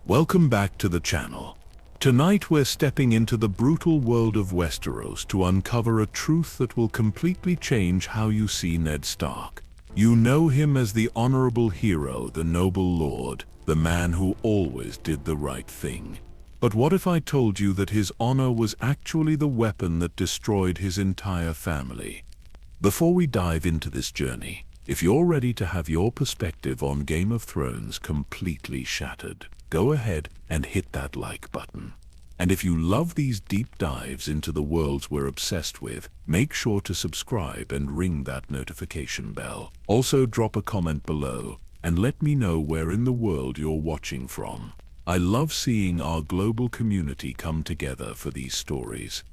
Welcome back to the channel. Tonight we're stepping into the brutal world of Westeros to uncover a truth that will completely change how you see Ned Stark. You know him as the honorable hero, the noble lord, the man who always did the right thing. But what if I told you that his honor was actually the weapon that destroyed his entire family? Before we dive into this journey, if you're ready to have your perspective on Game of Thrones completely shattered, go ahead and hit that like button. And if you love these deep dives into the worlds we're obsessed with, make sure to subscribe and ring that notification bell. Also drop a comment below and let me know where in the world you're watching from. I love seeing our global community come together for these stories.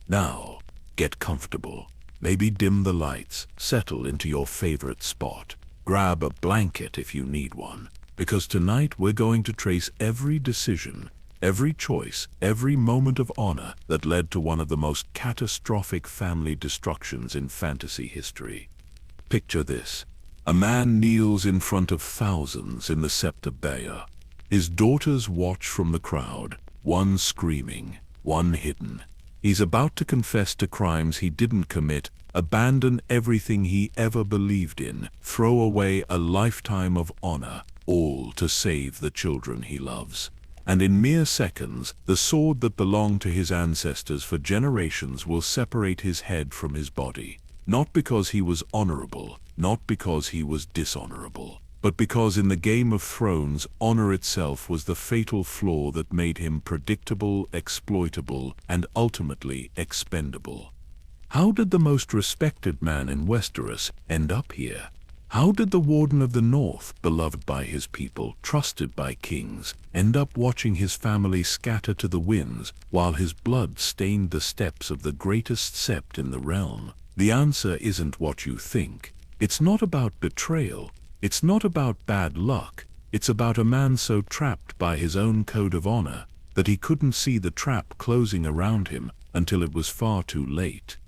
Now, get comfortable. Maybe dim the lights, settle into your favorite spot. Grab a blanket if you need one. Because tonight we're going to trace every decision, every choice, every moment of honor that led to one of the most catastrophic family destructions in fantasy history. Picture this. A man kneels in front of thousands in the Sept of Baelor. His daughters watch from the crowd, one screaming, one hidden. He's about to confess to crimes he didn't commit, abandon everything he ever believed in, throw away a lifetime of honor, all to save the children he loves. And in mere seconds, the sword that belonged to his ancestors for generations will separate his head from his body. Not because he was honorable, not because he was dishonorable, but because in the Game of Thrones, honor itself was the fatal flaw that made him predictable, exploitable, and ultimately expendable. How did the most respected man in Westeros end up here? How did the Warden of the North, beloved by his people, trusted by kings, end up watching his family scatter to the winds while his blood stained the steps of the greatest sept in the realm? The answer isn't what you think. It's not about betrayal. It's not about bad luck. It's about a man so trapped by his own code of honor that he couldn't see the trap closing around him until it was far too late.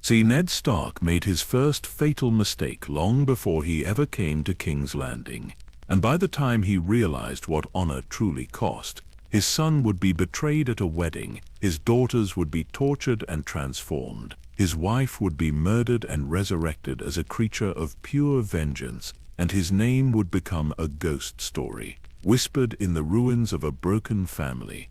See, Ned Stark made his first fatal mistake long before he ever came to King's Landing. And by the time he realized what honor truly cost, his son would be betrayed at a wedding, his daughters would be tortured and transformed, his wife would be murdered and resurrected as a creature of pure vengeance, and his name would become a ghost story, whispered in the ruins of a broken family.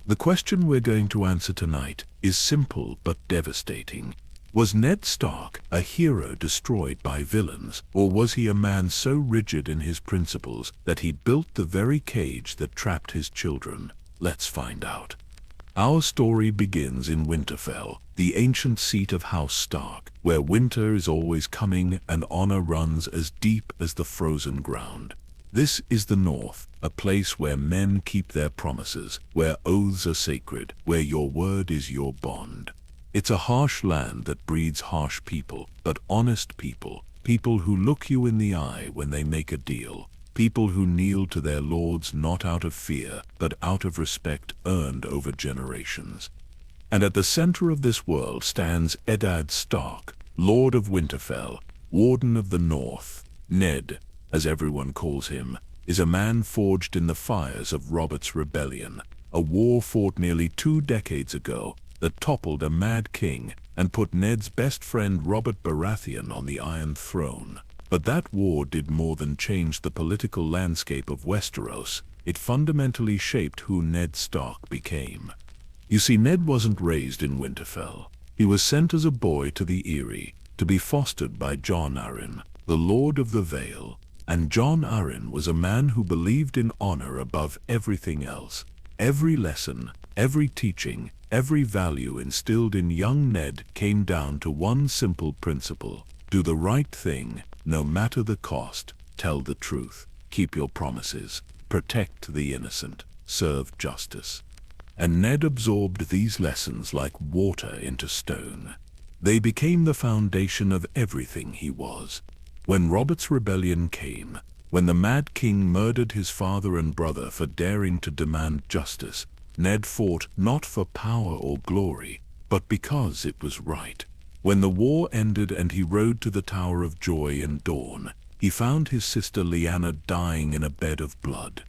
The question we're going to answer tonight is simple but devastating. Was Ned Stark a hero destroyed by villains, or was he a man so rigid in his principles that he built the very cage that trapped his children? Let's find out. Our story begins in Winterfell, the ancient seat of House Stark, where winter is always coming and honor runs as deep as the frozen ground. This is the North, a place where men keep their promises, where oaths are sacred, where your word is your bond. It's a harsh land that breeds harsh people, but honest people, people who look you in the eye when they make a deal, people who kneel to their lords not out of fear, but out of respect earned over generations. And at the center of this world stands Ned Stark, Lord of Winterfell, Warden of the North. Ned, as everyone calls him, is a man forged in the fires of Robert's Rebellion, a war fought nearly 2 decades ago, that toppled a mad king and put Ned's best friend Robert Baratheon on the Iron Throne. But that war did more than change the political landscape of Westeros. It fundamentally shaped who Ned Stark became. You see, Ned wasn't raised in Winterfell. He was sent as a boy to the Eyrie, to be fostered by Jon Arryn, the Lord of the Vale. And Jon Arryn was a man who believed in honor above everything else. Every lesson, every teaching, every value instilled in young Ned came down to one simple principle: do the right thing, no matter the cost, tell the truth, keep your promises, protect the innocent, serve justice. And Ned absorbed these lessons like water into stone. They became the foundation of everything he was. When Robert's Rebellion came, when the Mad King murdered his father and brother for daring to demand justice, Ned fought not for power or glory, but because it was right. When the war ended and he rode to the Tower of Joy and Dawn, he found his sister Lyanna dying in a bed of blood.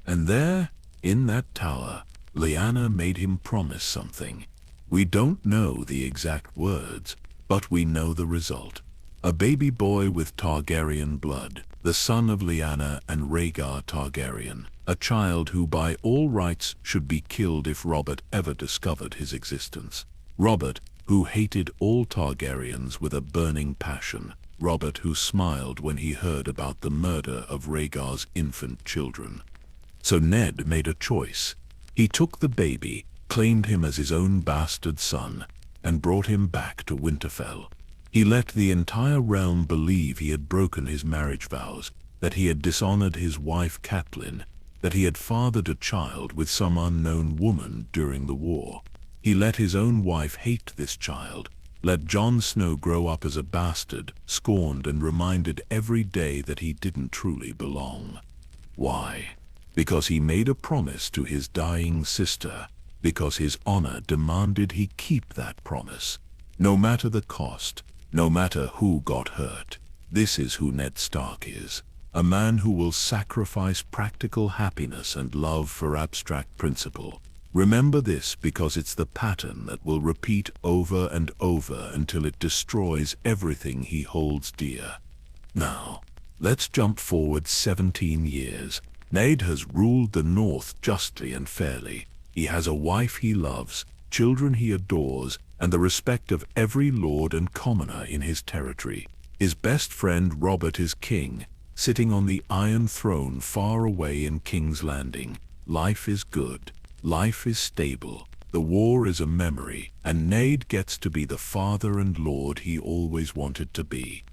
And there, In that tower, Lyanna made him promise something. We don't know the exact words, but we know the result. A baby boy with Targaryen blood, the son of Lyanna and Rhaegar Targaryen, a child who by all rights should be killed if Robert ever discovered his existence. Robert, who hated all Targaryens with a burning passion. Robert, who smiled when he heard about the murder of Rhaegar's infant children. So Ned made a choice. He took the baby, claimed him as his own bastard son, and brought him back to Winterfell. He let the entire realm believe he had broken his marriage vows, that he had dishonored his wife Catelyn, that he had fathered a child with some unknown woman during the war. He let his own wife hate this child, let Jon Snow grow up as a bastard, scorned and reminded every day that he didn't truly belong. Why? Because he made a promise to his dying sister, because his honor demanded he keep that promise. No matter the cost, no matter who got hurt. This is who Ned Stark is. A man who will sacrifice practical happiness and love for abstract principle. Remember this because it's the pattern that will repeat over and over until it destroys everything he holds dear. Now, let's jump forward 17 years. Ned has ruled the North justly and fairly. He has a wife he loves, children he adores, and the respect of every lord and commoner in his territory. His best friend Robert is king, sitting on the Iron Throne far away in King's Landing. Life is good. Life is stable. The war is a memory, and Ned gets to be the father and lord he always wanted to be.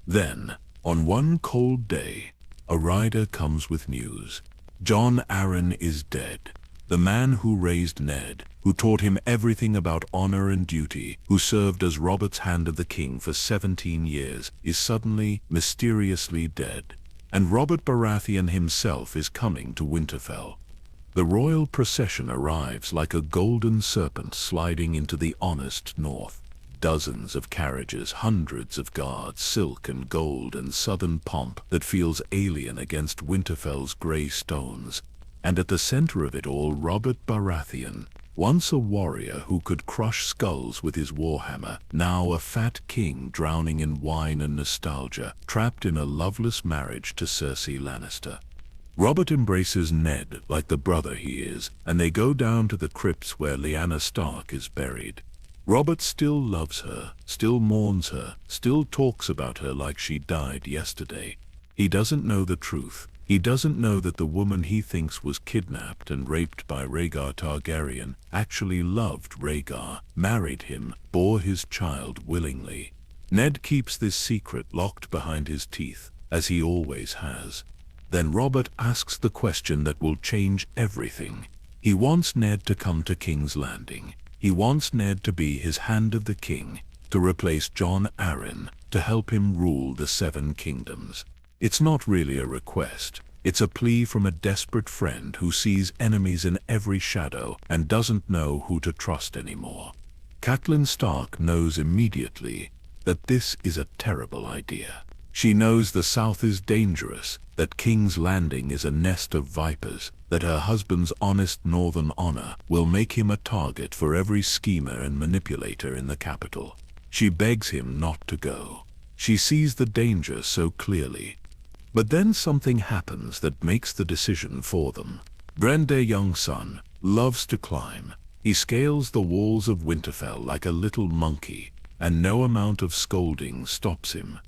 Then, on one cold day, a rider comes with news. Jon Arryn is dead. The man who raised Ned, who taught him everything about honor and duty, who served as Robert's hand of the king for 17 years, is suddenly, mysteriously dead. And Robert Baratheon himself is coming to Winterfell. The royal procession arrives like a golden serpent sliding into the honest north. Dozens of carriages, hundreds of guards, silk and gold and southern pomp that feels alien against Winterfell's grey stones. And at the center of it all, Robert Baratheon, once a warrior who could crush skulls with his warhammer, now a fat king drowning in wine and nostalgia, trapped in a loveless marriage to Cersei Lannister. Robert embraces Ned like the brother he is, and they go down to the crypts where Lyanna Stark is buried. Robert still loves her, still mourns her, still talks about her like she died yesterday. He doesn't know the truth. He doesn't know that the woman he thinks was kidnapped and raped by Rhaegar Targaryen actually loved Rhaegar, married him, bore his child willingly. Ned keeps this secret locked behind his teeth, as he always has. Then Robert asks the question that will change everything. He wants Ned to come to King's Landing. He wants Ned to be his hand of the king, to replace Jon Arryn, to help him rule the 7 kingdoms. It's not really a request. It's a plea from a desperate friend who sees enemies in every shadow and doesn't know who to trust anymore. Catelyn Stark knows immediately that this is a terrible idea. She knows the South is dangerous, that King's Landing is a nest of vipers, that her husband's honest northern honor will make him a target for every schemer and manipulator in the capital. She begs him not to go. She sees the danger so clearly. But then something happens that makes the decision for them. Bran, their young son, loves to climb. He scales the walls of Winterfell like a little monkey, and no amount of scolding stops him.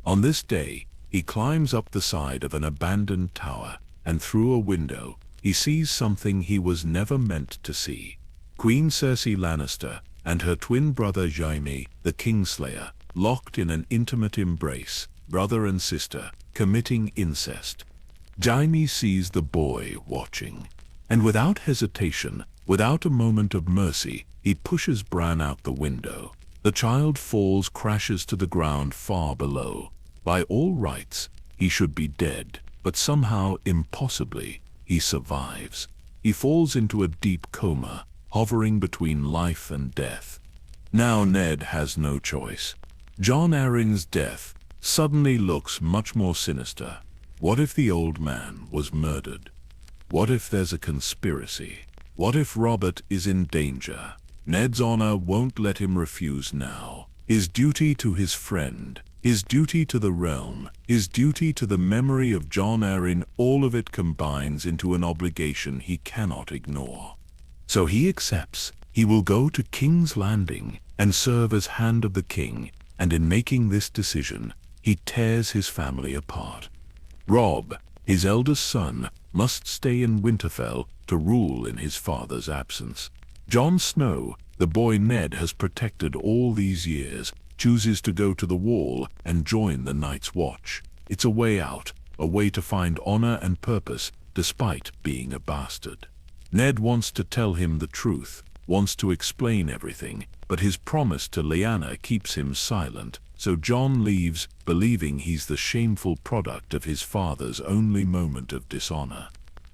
On this day, he climbs up the side of an abandoned tower, and through a window, he sees something he was never meant to see. Queen Cersei Lannister and her twin brother Jaime, the Kingslayer, locked in an intimate embrace, brother and sister, committing incest. Jaime sees the boy watching, and without hesitation, without a moment of mercy, he pushes Bran out the window. The child falls, crashes to the ground far below. By all rights, he should be dead, but somehow, impossibly, he survives. He falls into a deep coma, hovering between life and death. Now Ned has no choice. Jon Arryn's death suddenly looks much more sinister. What if the old man was murdered? What if there's a conspiracy? What if Robert is in danger? Ned's honor won't let him refuse now. His duty to his friend, his duty to the realm, his duty to the memory of Jon Arryn, all of it combines into an obligation he cannot ignore. So he accepts. He will go to King's Landing and serve as Hand of the King, and in making this decision, he tears his family apart. Robb, his eldest son, must stay in Winterfell to rule in his father's absence. Jon Snow, the boy Ned has protected all these years, chooses to go to the Wall and join the Night's Watch. It's a way out, a way to find honor and purpose despite being a bastard. Ned wants to tell him the truth, wants to explain everything, but his promise to Lyanna keeps him silent, so Jon leaves, believing he's the shameful product of his father's only moment of dishonor.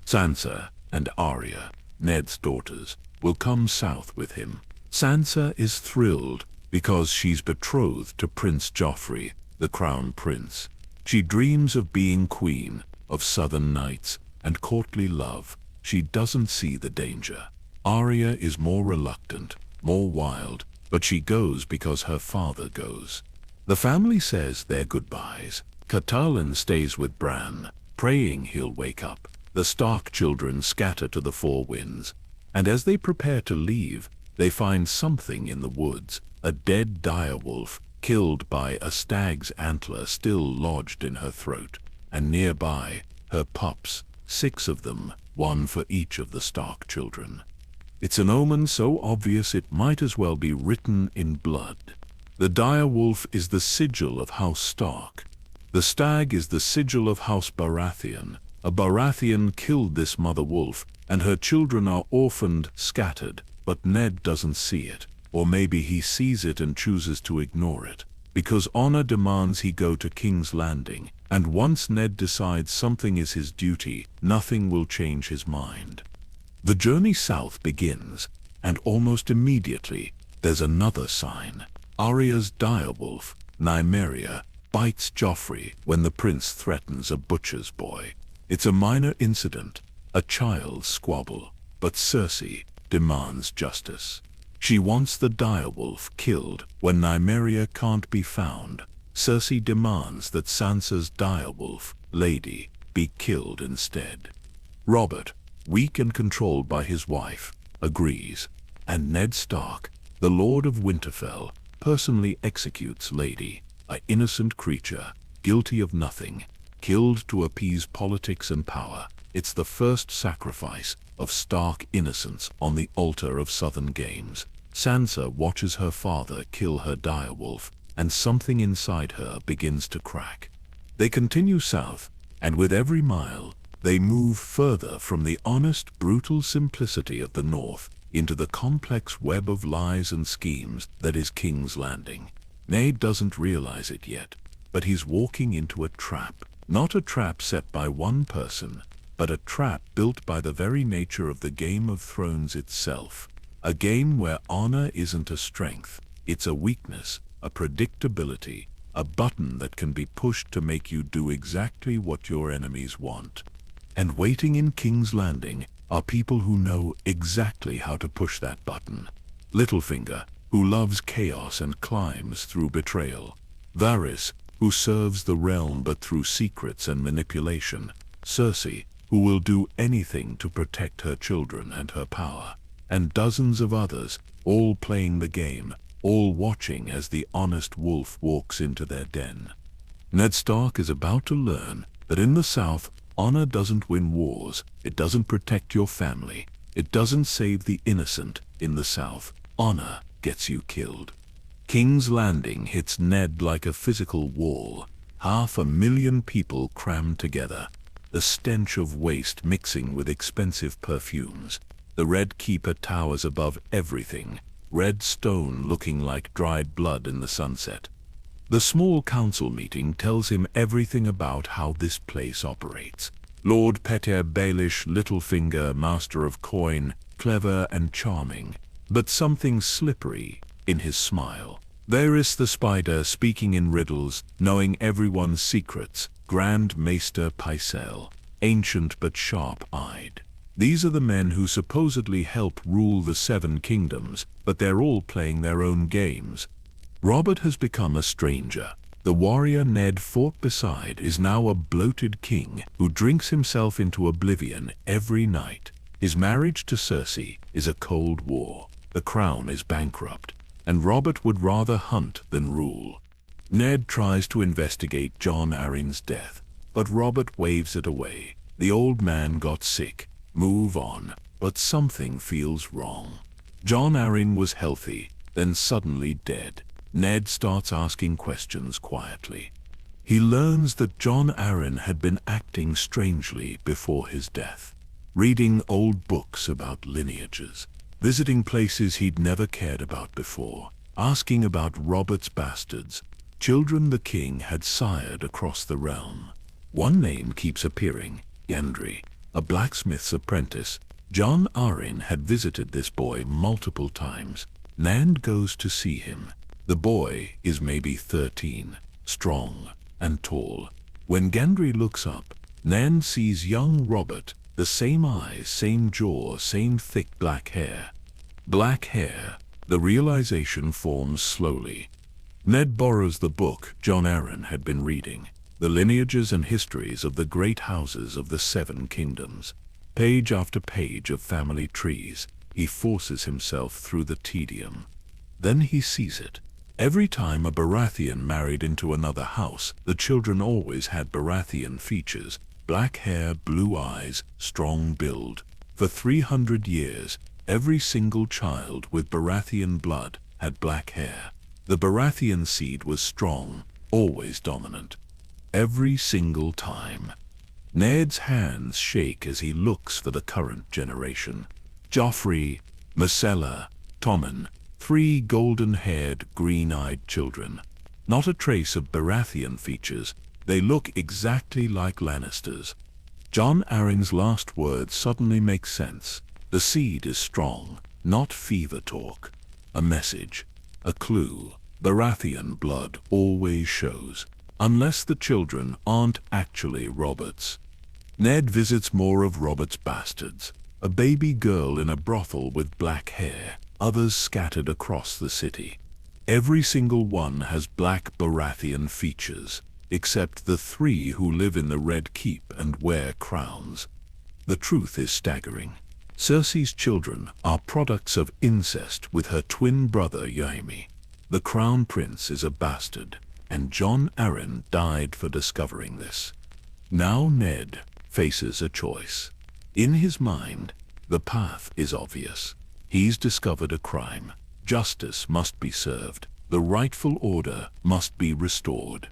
Sansa and Arya, Ned's daughters, will come south with him. Sansa is thrilled because she's betrothed to Prince Joffrey, the Crown Prince. She dreams of being queen, of southern knights, and courtly love. She doesn't see the danger. Arya is more reluctant, more wild, but she goes because her father goes. The family says their goodbyes. Catelyn stays with Bran, praying he'll wake up. The Stark children scatter to the four winds, and as they prepare to leave, they find something in the woods, a dead direwolf, killed by a stag's antler still lodged in her throat, and nearby, her pups, 6 of them, 1 for each of the Stark children. It's an omen so obvious it might as well be written in blood. The direwolf is the sigil of House Stark. The stag is the sigil of House Baratheon. A Baratheon killed this mother wolf, and her children are orphaned, scattered, but Ned doesn't see it. Or maybe he sees it and chooses to ignore it, because honor demands he go to King's Landing, and once Ned decides something is his duty, nothing will change his mind. The journey south begins, and almost immediately, there's another sign. Arya's direwolf, Nymeria, bites Joffrey when the prince threatens a butcher's boy. It's a minor incident, a child's squabble, but Cersei demands justice. She wants the direwolf killed. When Nymeria can't be found, Cersei demands that Sansa's direwolf, Lady, be killed instead. Robert, weak and controlled by his wife, agrees, and Ned Stark, the Lord of Winterfell, personally executes Lady, an innocent creature, guilty of nothing, killed to appease politics and power. It's the first sacrifice of Stark innocence on the altar of Southern Games. Sansa watches her father kill her direwolf, and something inside her begins to crack. They continue south, and with every mile, they move further from the honest, brutal simplicity of the north into the complex web of lies and schemes that is King's Landing. Ned doesn't realize it yet, but he's walking into a trap. Not a trap set by one person, but a trap built by the very nature of the Game of Thrones itself. A game where honor isn't a strength, it's a weakness, a predictability, a button that can be pushed to make you do exactly what your enemies want. And waiting in King's Landing are people who know exactly how to push that button. Littlefinger, who loves chaos and climbs through betrayal. Varys, who serves the realm but through secrets and manipulation. Cersei, who will do anything to protect her children and her power. And dozens of others, all playing the game, all watching as the honest wolf walks into their den. Ned Stark is about to learn that in the South, honor doesn't win wars, it doesn't protect your family, it doesn't save the innocent. In the South, honor gets you killed. King's Landing hits Ned like a physical wall, 500,000 people crammed together, the stench of waste mixing with expensive perfumes. The Red Keeper towers above everything, red stone looking like dried blood in the sunset. The small council meeting tells him everything about how this place operates. Lord Petyr Baelish, Littlefinger, master of coin, clever and charming, but something slippery in his smile. Varys the Spider, speaking in riddles, knowing everyone's secrets. Grand Maester Pycelle, ancient but sharp-eyed. These are the men who supposedly help rule the Seven Kingdoms, but they're all playing their own games. Robert has become a stranger. The warrior Ned fought beside is now a bloated king who drinks himself into oblivion every night. His marriage to Cersei is a cold war. The crown is bankrupt, and Robert would rather hunt than rule. Ned tries to investigate Jon Arryn's death, but Robert waves it away. The old man got sick. Move on. But something feels wrong. Jon Arryn was healthy, then suddenly dead. Ned starts asking questions quietly. He learns that Jon Arryn had been acting strangely before his death, reading old books about lineages, visiting places he'd never cared about before, asking about Robert's bastards, children the king had sired across the realm. One name keeps appearing, Gendry, a blacksmith's apprentice. Jon Arryn had visited this boy multiple times. Ned goes to see him. The boy is maybe 13, strong and tall. When Gendry looks up, Ned sees young Robert, the same eyes, same jaw, same thick black hair. Black hair. The realization forms slowly. Ned borrows the book Jon Arryn had been reading, the lineages and histories of the great houses of the Seven Kingdoms. Page after page of family trees. He forces himself through the tedium. Then he sees it. Every time a Baratheon married into another house, the children always had Baratheon features: black hair, blue eyes, strong build. For 300 years, every single child with Baratheon blood had black hair. The Baratheon seed was strong, always dominant. Every single time. Ned's hands shake as he looks for the current generation. Joffrey, Myrcella, Tommen, 3 golden-haired, green-eyed children. Not a trace of Baratheon features. They look exactly like Lannisters. Jon Arryn's last words suddenly make sense. The seed is strong, not fever talk. A message, a clue. Baratheon blood always shows, unless the children aren't actually Robert's. Ned visits more of Robert's bastards. A baby girl in a brothel with black hair, others scattered across the city. Every single one has black Baratheon features, except the 3 who live in the Red Keep and wear crowns. The truth is staggering. Cersei's children are products of incest with her twin brother Jaime. The Crown Prince is a bastard, and Jon Arryn died for discovering this. Now Ned faces a choice. In his mind, the path is obvious. He's discovered a crime. Justice must be served. The rightful order must be restored.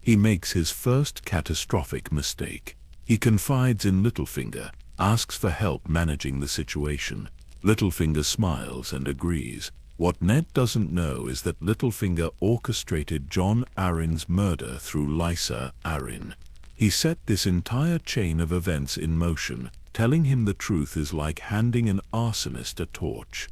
He makes his first catastrophic mistake. He confides in Littlefinger, asks for help managing the situation. Littlefinger smiles and agrees. What Ned doesn't know is that Littlefinger orchestrated Jon Arryn's murder through Lysa Arryn. He set this entire chain of events in motion. Telling him the truth is like handing an arsonist a torch.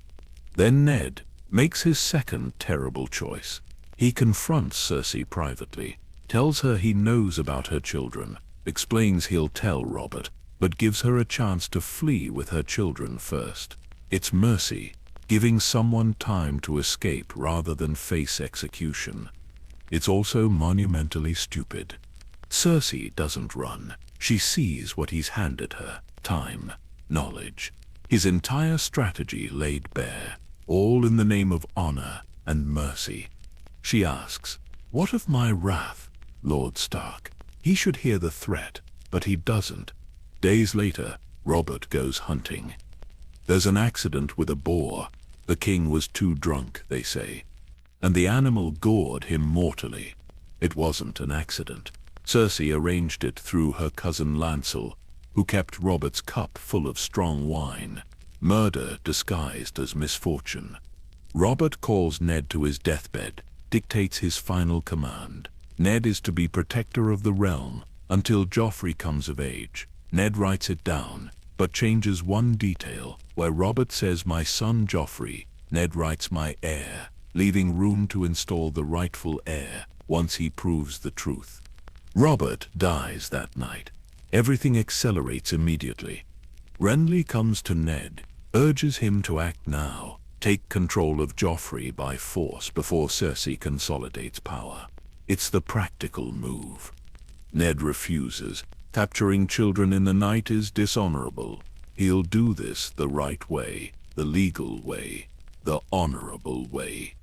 Then Ned makes his second terrible choice. He confronts Cersei privately, tells her he knows about her children, explains he'll tell Robert, but gives her a chance to flee with her children first. It's mercy, giving someone time to escape rather than face execution. It's also monumentally stupid. Cersei doesn't run. She sees what he's handed her. Time, knowledge, his entire strategy laid bare, all in the name of honor and mercy. She asks, "What of my wrath, Lord Stark?" He should hear the threat, but he doesn't. Days later, Robert goes hunting. There's an accident with a boar. The king was too drunk, they say, and the animal gored him mortally. It wasn't an accident. Cersei arranged it through her cousin Lancel, who kept Robert's cup full of strong wine. Murder disguised as misfortune. Robert calls Ned to his deathbed, dictates his final command. Ned is to be protector of the realm until Joffrey comes of age. Ned writes it down, but changes one detail. Where Robert says "my son Joffrey," Ned writes "my heir," leaving room to install the rightful heir once he proves the truth. Robert dies that night. Everything accelerates immediately. Renly comes to Ned, urges him to act now, take control of Joffrey by force before Cersei consolidates power. It's the practical move. Ned refuses. Capturing children in the night is dishonorable. He'll do this the right way, the legal way, the honorable way.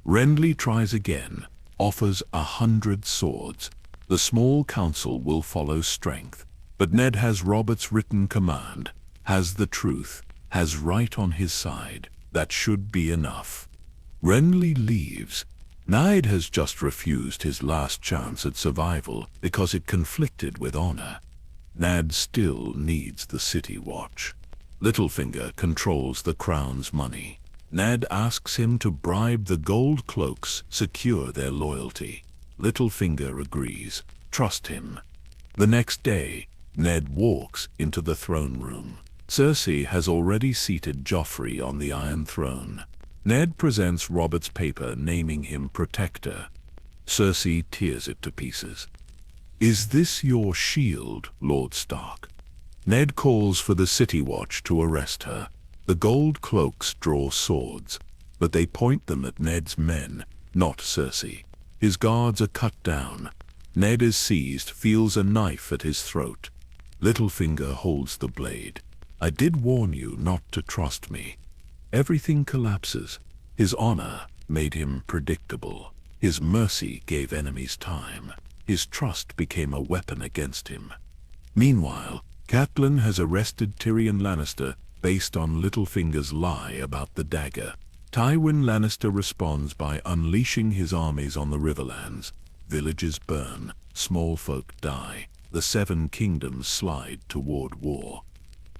Renly tries again, offers 100 swords. The small council will follow strength. But Ned has Robert's written command, has the truth, has right on his side. That should be enough. Renly leaves. Ned has just refused his last chance at survival because it conflicted with honor. Ned still needs the city watch. Littlefinger controls the crown's money. Ned asks him to bribe the gold cloaks, secure their loyalty. Littlefinger agrees. Trust him. The next day, Ned walks into the throne room. Cersei has already seated Joffrey on the Iron Throne. Ned presents Robert's paper naming him protector. Cersei tears it to pieces. "Is this your shield, Lord Stark?" Ned calls for the City Watch to arrest her. The gold cloaks draw swords, but they point them at Ned's men, not Cersei. His guards are cut down. Ned is seized, feels a knife at his throat. Littlefinger holds the blade. "I did warn you not to trust me." Everything collapses. His honor made him predictable. His mercy gave enemies time. His trust became a weapon against him. Meanwhile, Catelyn has arrested Tyrion Lannister based on Littlefinger's lie about the dagger. Tywin Lannister responds by unleashing his armies on the Riverlands. Villages burn, small folk die. The Seven Kingdoms slide toward war.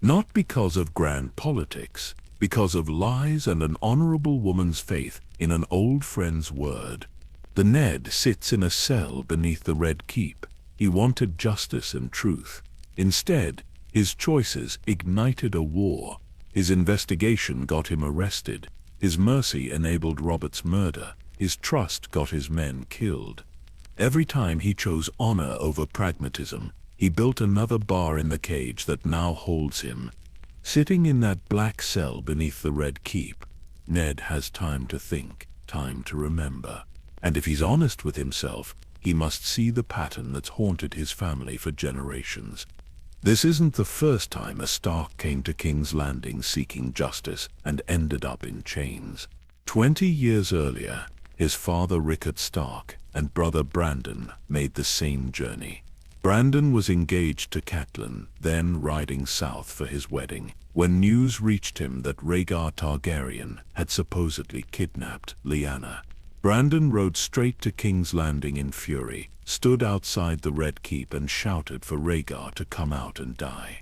Not because of grand politics, because of lies and an honorable woman's faith in an old friend's word. The Ned sits in a cell beneath the Red Keep. He wanted justice and truth. Instead, his choices ignited a war. His investigation got him arrested. His mercy enabled Robert's murder. His trust got his men killed. Every time he chose honor over pragmatism, he built another bar in the cage that now holds him. Sitting in that black cell beneath the Red Keep, Ned has time to think, time to remember. And if he's honest with himself, he must see the pattern that's haunted his family for generations. This isn't the first time a Stark came to King's Landing seeking justice and ended up in chains. 20 years earlier, his father Rickard Stark and brother Brandon made the same journey. Brandon was engaged to Catelyn, then riding south for his wedding, when news reached him that Rhaegar Targaryen had supposedly kidnapped Lyanna. Brandon rode straight to King's Landing in fury, stood outside the Red Keep and shouted for Rhaegar to come out and die.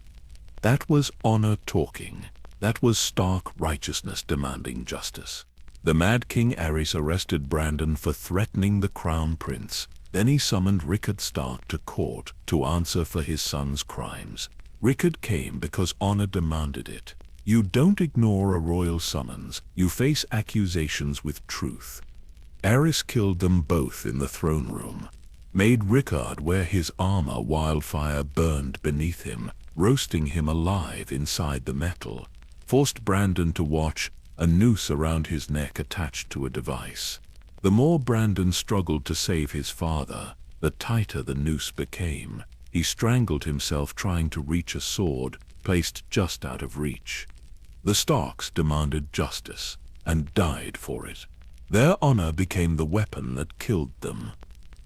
That was honor talking. That was Stark righteousness demanding justice. The Mad King Aerys arrested Brandon for threatening the Crown Prince. Then he summoned Rickard Stark to court to answer for his son's crimes. Rickard came because honor demanded it. You don't ignore a royal summons. You face accusations with truth. Aerys killed them both in the throne room. Made Rickard wear his armor while fire burned beneath him, roasting him alive inside the metal. Forced Brandon to watch, a noose around his neck attached to a device. The more Brandon struggled to save his father, the tighter the noose became. He strangled himself trying to reach a sword, placed just out of reach. The Starks demanded justice, and died for it. Their honor became the weapon that killed them.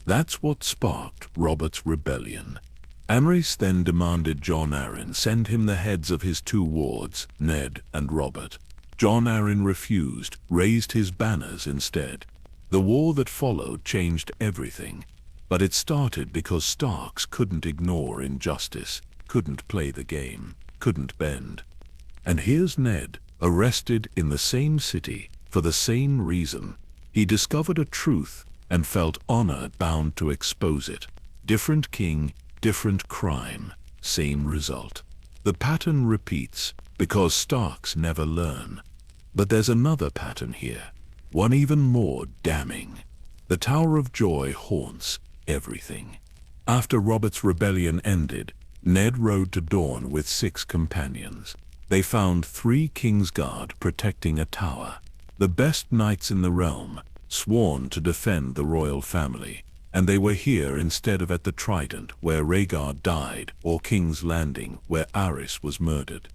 That's what sparked Robert's rebellion. Aerys then demanded Jon Arryn send him the heads of his two wards, Ned and Robert. Jon Arryn refused, raised his banners instead. The war that followed changed everything, but it started because Starks couldn't ignore injustice, couldn't play the game, couldn't bend. And here's Ned, arrested in the same city, for the same reason. He discovered a truth and felt honor bound to expose it. Different king, different crime, same result. The pattern repeats because Starks never learn. But there's another pattern here. One even more damning. The Tower of Joy haunts everything. After Robert's rebellion ended, Ned rode to Dawn with 6 companions. They found 3 Kingsguard protecting a tower, the best knights in the realm, sworn to defend the royal family. And they were here instead of at the Trident where Rhaegar died, or King's Landing where Aerys was murdered.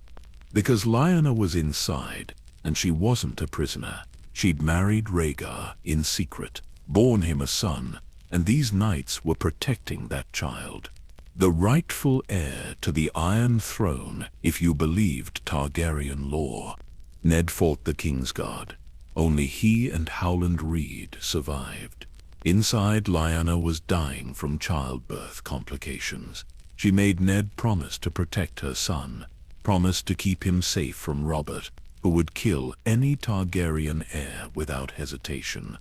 Because Lyanna was inside, and she wasn't a prisoner. She'd married Rhaegar in secret, borne him a son, and these knights were protecting that child. The rightful heir to the Iron Throne, if you believed Targaryen lore. Ned fought the Kingsguard. Only he and Howland Reed survived. Inside, Lyanna was dying from childbirth complications. She made Ned promise to protect her son, promise to keep him safe from Robert, who would kill any Targaryen heir without hesitation.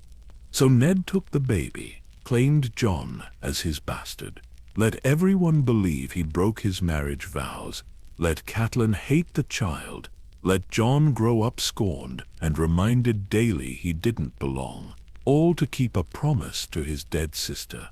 So Ned took the baby, claimed Jon as his bastard, let everyone believe he broke his marriage vows, let Catelyn hate the child, let Jon grow up scorned and reminded daily he didn't belong, all to keep a promise to his dead sister.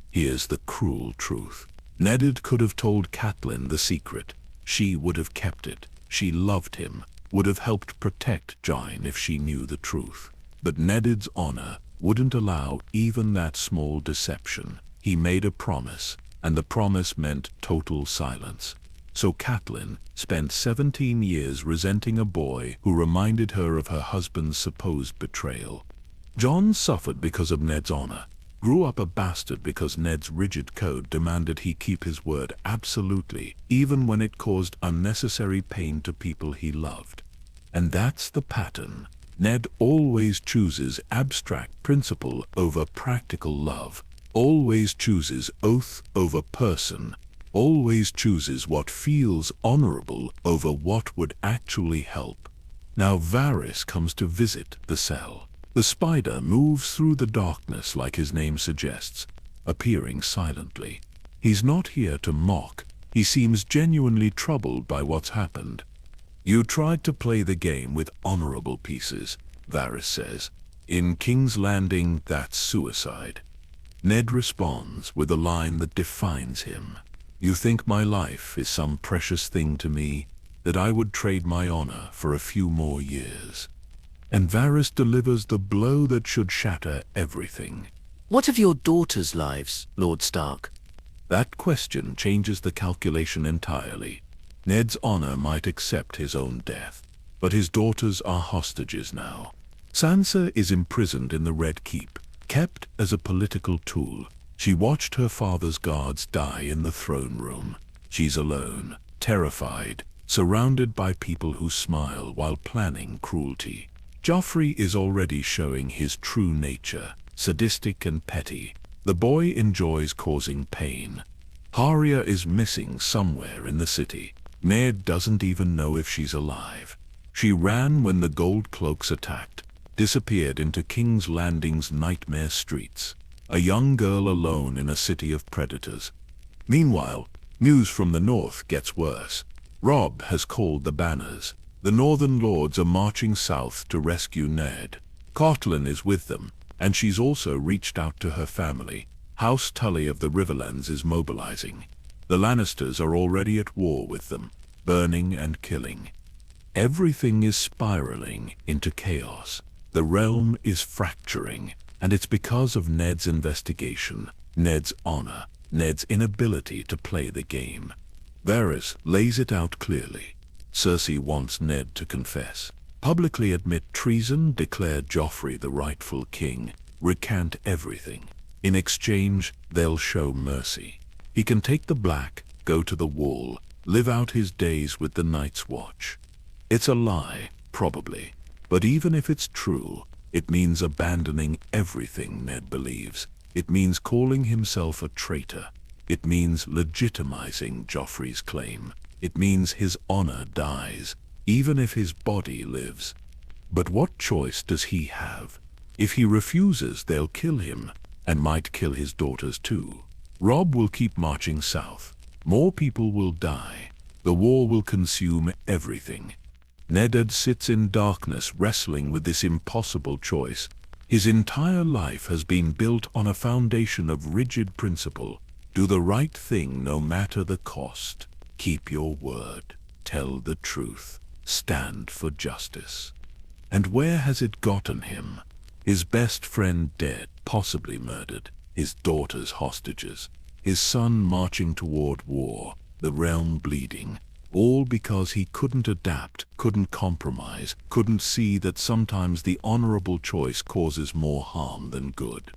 Here's the cruel truth. Ned could have told Catelyn the secret. She would have kept it. She loved him, would have helped protect Jon if she knew the truth. But Ned's honor wouldn't allow even that small deception. He made a promise, and the promise meant total silence. So Catelyn spent 17 years resenting a boy who reminded her of her husband's supposed betrayal. Jon suffered because of Ned's honor, grew up a bastard because Ned's rigid code demanded he keep his word absolutely, even when it caused unnecessary pain to people he loved. And that's the pattern. Ned always chooses abstract principle over practical love, always chooses oath over person, always chooses what feels honorable over what would actually help. Now Varys comes to visit the cell. The spider moves through the darkness like his name suggests, appearing silently. He's not here to mock. He seems genuinely troubled by what's happened. You tried to play the game with honorable pieces, Varys says. In King's Landing, that's suicide. Ned responds with a line that defines him. You think my life is some precious thing to me, that I would trade my honor for a few more years. And Varys delivers the blow that should shatter everything. What of your daughters' lives, Lord Stark? That question changes the calculation entirely. Ned's honor might accept his own death, but his daughters are hostages now. Sansa is imprisoned in the Red Keep, kept as a political tool. She watched her father's guards die in the throne room. She's alone, terrified, surrounded by people who smile while planning cruelty. Joffrey is already showing his true nature, sadistic and petty. The boy enjoys causing pain. Arya is missing somewhere in the city. Ned doesn't even know if she's alive. She ran when the Gold Cloaks attacked, disappeared into King's Landing's nightmare streets. A young girl alone in a city of predators. Meanwhile, news from the north gets worse. Robb has called the banners. The northern lords are marching south to rescue Ned. Catelyn is with them, and she's also reached out to her family. House Tully of the Riverlands is mobilizing. The Lannisters are already at war with them, burning and killing. Everything is spiraling into chaos. The realm is fracturing, and it's because of Ned's investigation, Ned's honor, Ned's inability to play the game. Varys lays it out clearly. Cersei wants Ned to confess, publicly admit treason, declare Joffrey the rightful king, recant everything. In exchange, they'll show mercy. He can take the black, go to the wall, live out his days with the Night's Watch. It's a lie, probably, but even if it's true, it means abandoning everything Ned believes. It means calling himself a traitor. It means legitimizing Joffrey's claim. It means his honor dies, even if his body lives. But what choice does he have? If he refuses, they'll kill him, and might kill his daughters too. Robb will keep marching south. More people will die. The war will consume everything. Ned sits in darkness wrestling with this impossible choice. His entire life has been built on a foundation of rigid principle. Do the right thing no matter the cost. Keep your word. Tell the truth. Stand for justice. And where has it gotten him? His best friend dead, possibly murdered, his daughters hostages, his son marching toward war, the realm bleeding, all because he couldn't adapt, couldn't compromise, couldn't see that sometimes the honorable choice causes more harm than good.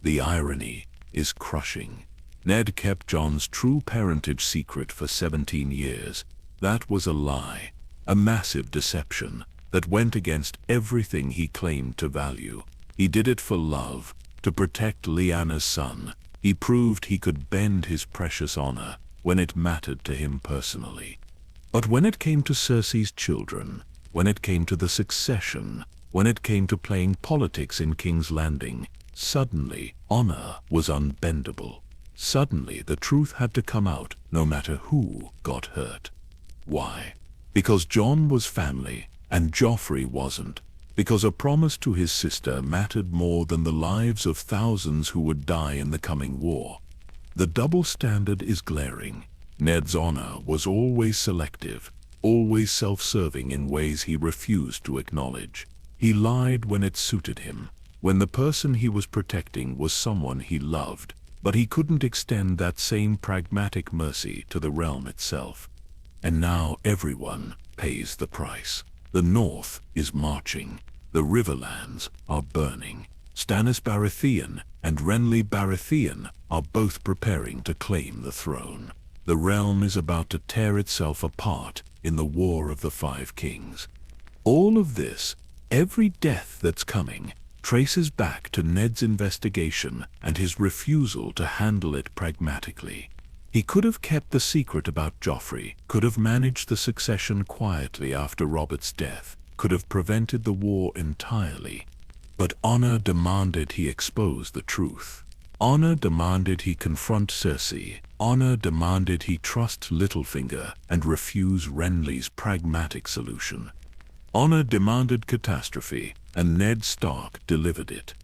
The irony is crushing. Ned kept Jon's true parentage secret for 17 years. That was a lie, a massive deception that went against everything he claimed to value. He did it for love, to protect Lyanna's son. He proved he could bend his precious honor when it mattered to him personally. But when it came to Cersei's children, when it came to the succession, when it came to playing politics in King's Landing, suddenly honor was unbendable. Suddenly the truth had to come out, no matter who got hurt. Why? Because Jon was family, and Joffrey wasn't. Because a promise to his sister mattered more than the lives of thousands who would die in the coming war. The double standard is glaring. Ned's honor was always selective, always self-serving in ways he refused to acknowledge. He lied when it suited him, when the person he was protecting was someone he loved, but he couldn't extend that same pragmatic mercy to the realm itself. And now everyone pays the price. The North is marching. The Riverlands are burning. Stannis Baratheon and Renly Baratheon are both preparing to claim the throne. The realm is about to tear itself apart in the War of the Five Kings. All of this, every death that's coming, traces back to Ned's investigation and his refusal to handle it pragmatically. He could have kept the secret about Joffrey, could have managed the succession quietly after Robert's death, could have prevented the war entirely. But honor demanded he expose the truth. Honor demanded he confront Cersei. Honor demanded he trust Littlefinger and refuse Renly's pragmatic solution. Honor demanded catastrophe, and Ned Stark delivered it.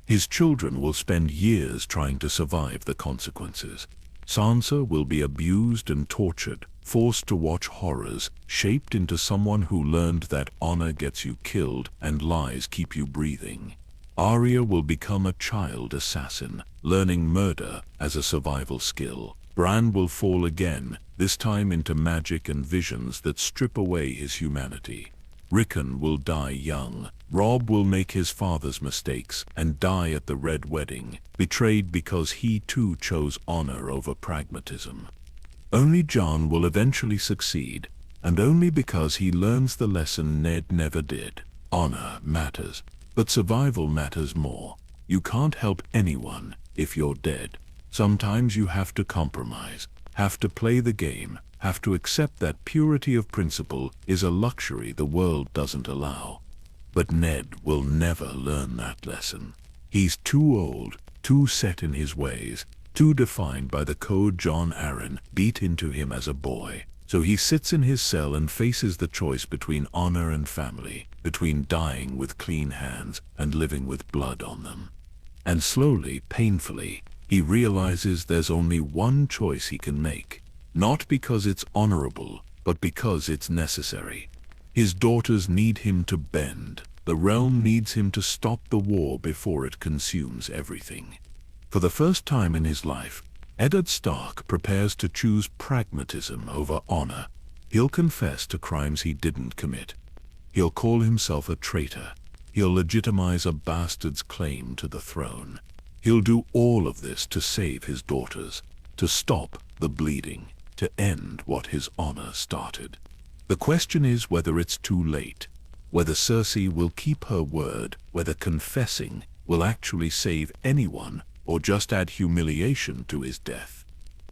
His children will spend years trying to survive the consequences. Sansa will be abused and tortured, forced to watch horrors, shaped into someone who learned that honor gets you killed and lies keep you breathing. Arya will become a child assassin, learning murder as a survival skill. Bran will fall again, this time into magic and visions that strip away his humanity. Rickon will die young. Robb will make his father's mistakes and die at the Red Wedding, betrayed because he too chose honor over pragmatism. Only Jon will eventually succeed, and only because he learns the lesson Ned never did. Honor matters, but survival matters more. You can't help anyone if you're dead. Sometimes you have to compromise, have to play the game, have to accept that purity of principle is a luxury the world doesn't allow. But Ned will never learn that lesson. He's too old, too set in his ways, too defined by the code Jon Arryn beat into him as a boy. So he sits in his cell and faces the choice between honor and family, between dying with clean hands and living with blood on them. And slowly, painfully, he realizes there's only one choice he can make. Not because it's honorable, but because it's necessary. His daughters need him to bend. The realm needs him to stop the war before it consumes everything. For the first time in his life, Eddard Stark prepares to choose pragmatism over honor. He'll confess to crimes he didn't commit. He'll call himself a traitor. He'll legitimize a bastard's claim to the throne. He'll do all of this to save his daughters, to stop the bleeding, to end what his honor started. The question is whether it's too late, whether Cersei will keep her word, whether confessing will actually save anyone or just add humiliation to his death.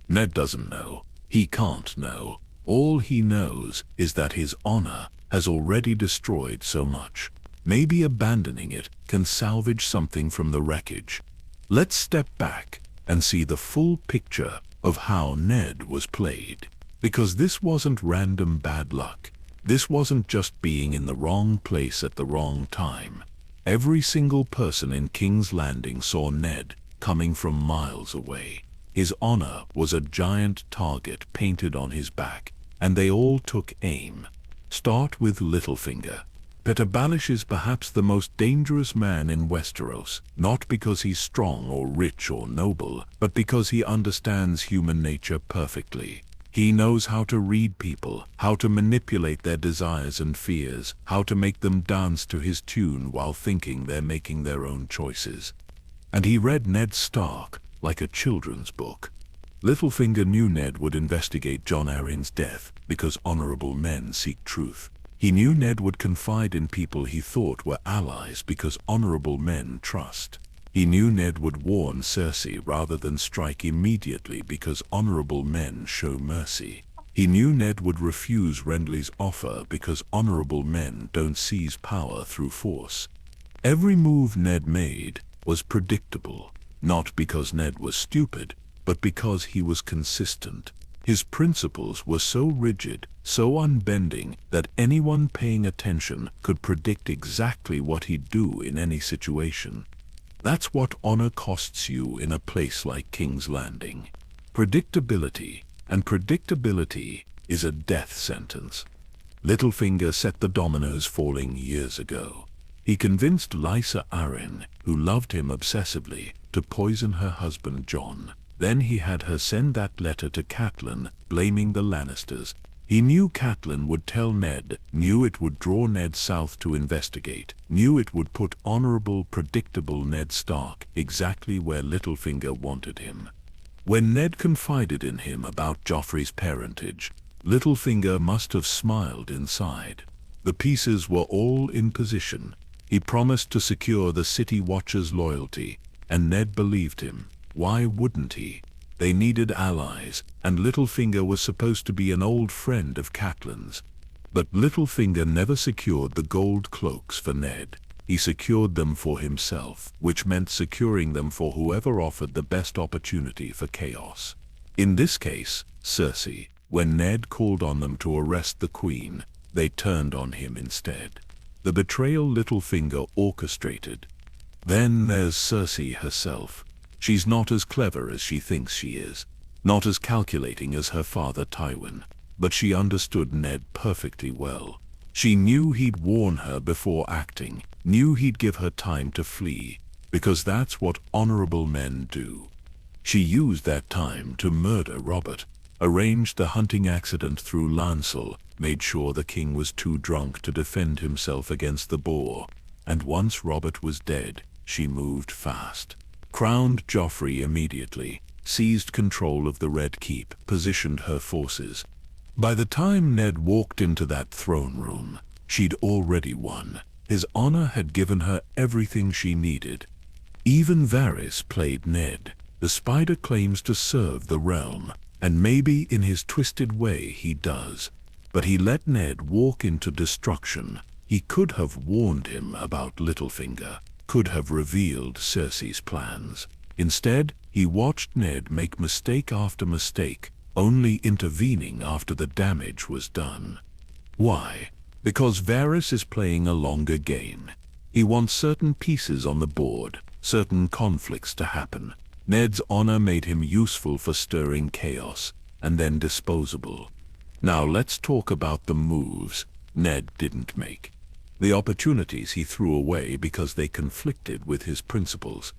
Ned doesn't know. He can't know. All he knows is that his honor has already destroyed so much. Maybe abandoning it can salvage something from the wreckage. Let's step back and see the full picture of how Ned was played. Because this wasn't random bad luck. This wasn't just being in the wrong place at the wrong time. Every single person in King's Landing saw Ned coming from miles away. His honor was a giant target painted on his back, and they all took aim. Start with Littlefinger. Peter Baelish is perhaps the most dangerous man in Westeros, not because he's strong or rich or noble, but because he understands human nature perfectly. He knows how to read people, how to manipulate their desires and fears, how to make them dance to his tune while thinking they're making their own choices. And he read Ned Stark like a children's book. Littlefinger knew Ned would investigate Jon Arryn's death because honorable men seek truth. He knew Ned would confide in people he thought were allies because honorable men trust. He knew Ned would warn Cersei rather than strike immediately because honorable men show mercy. He knew Ned would refuse Renly's offer because honorable men don't seize power through force. Every move Ned made was predictable, not because Ned was stupid, but because he was consistent. His principles were so rigid, so unbending, that anyone paying attention could predict exactly what he'd do in any situation. That's what honor costs you in a place like King's Landing. Predictability, and predictability is a death sentence. Littlefinger set the dominoes falling years ago. He convinced Lysa Arryn, who loved him obsessively, to poison her husband Jon. Then he had her send that letter to Catelyn, blaming the Lannisters. He knew Catelyn would tell Ned, knew it would draw Ned south to investigate, knew it would put honorable, predictable Ned Stark exactly where Littlefinger wanted him. When Ned confided in him about Joffrey's parentage, Littlefinger must have smiled inside. The pieces were all in position. He promised to secure the City Watcher's loyalty, and Ned believed him. Why wouldn't he? They needed allies, and Littlefinger was supposed to be an old friend of Catelyn's. But Littlefinger never secured the gold cloaks for Ned. He secured them for himself, which meant securing them for whoever offered the best opportunity for chaos. In this case, Cersei. When Ned called on them to arrest the Queen, they turned on him instead. The betrayal Littlefinger orchestrated. Then there's Cersei herself. She's not as clever as she thinks she is, not as calculating as her father Tywin, but she understood Ned perfectly well. She knew he'd warn her before acting, knew he'd give her time to flee, because that's what honorable men do. She used that time to murder Robert, arranged the hunting accident through Lancel, made sure the king was too drunk to defend himself against the boar, and once Robert was dead, she moved fast. Crowned Joffrey immediately, seized control of the Red Keep, positioned her forces. By the time Ned walked into that throne room, she'd already won. His honor had given her everything she needed. Even Varys played Ned. The Spider claims to serve the realm, and maybe in his twisted way he does. But he let Ned walk into destruction. He could have warned him about Littlefinger, could have revealed Cersei's plans. Instead, he watched Ned make mistake after mistake, only intervening after the damage was done. Why? Because Varys is playing a longer game. He wants certain pieces on the board, certain conflicts to happen. Ned's honor made him useful for stirring chaos, and then disposable. Now let's talk about the moves Ned didn't make. The opportunities he threw away because they conflicted with his principles.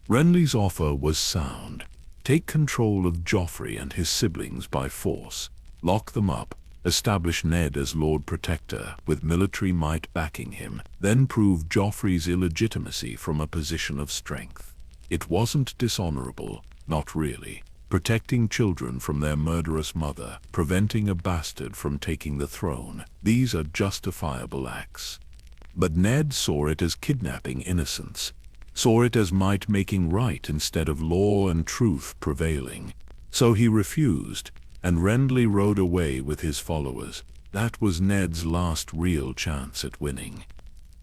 Renly's offer was sound. Take control of Joffrey and his siblings by force. Lock them up. Establish Ned as Lord Protector with military might backing him. Then prove Joffrey's illegitimacy from a position of strength. It wasn't dishonorable, not really. Protecting children from their murderous mother, preventing a bastard from taking the throne. These are justifiable acts. But Ned saw it as kidnapping innocence, saw it as might making right instead of law and truth prevailing. So he refused, and Renly rode away with his followers. That was Ned's last real chance at winning.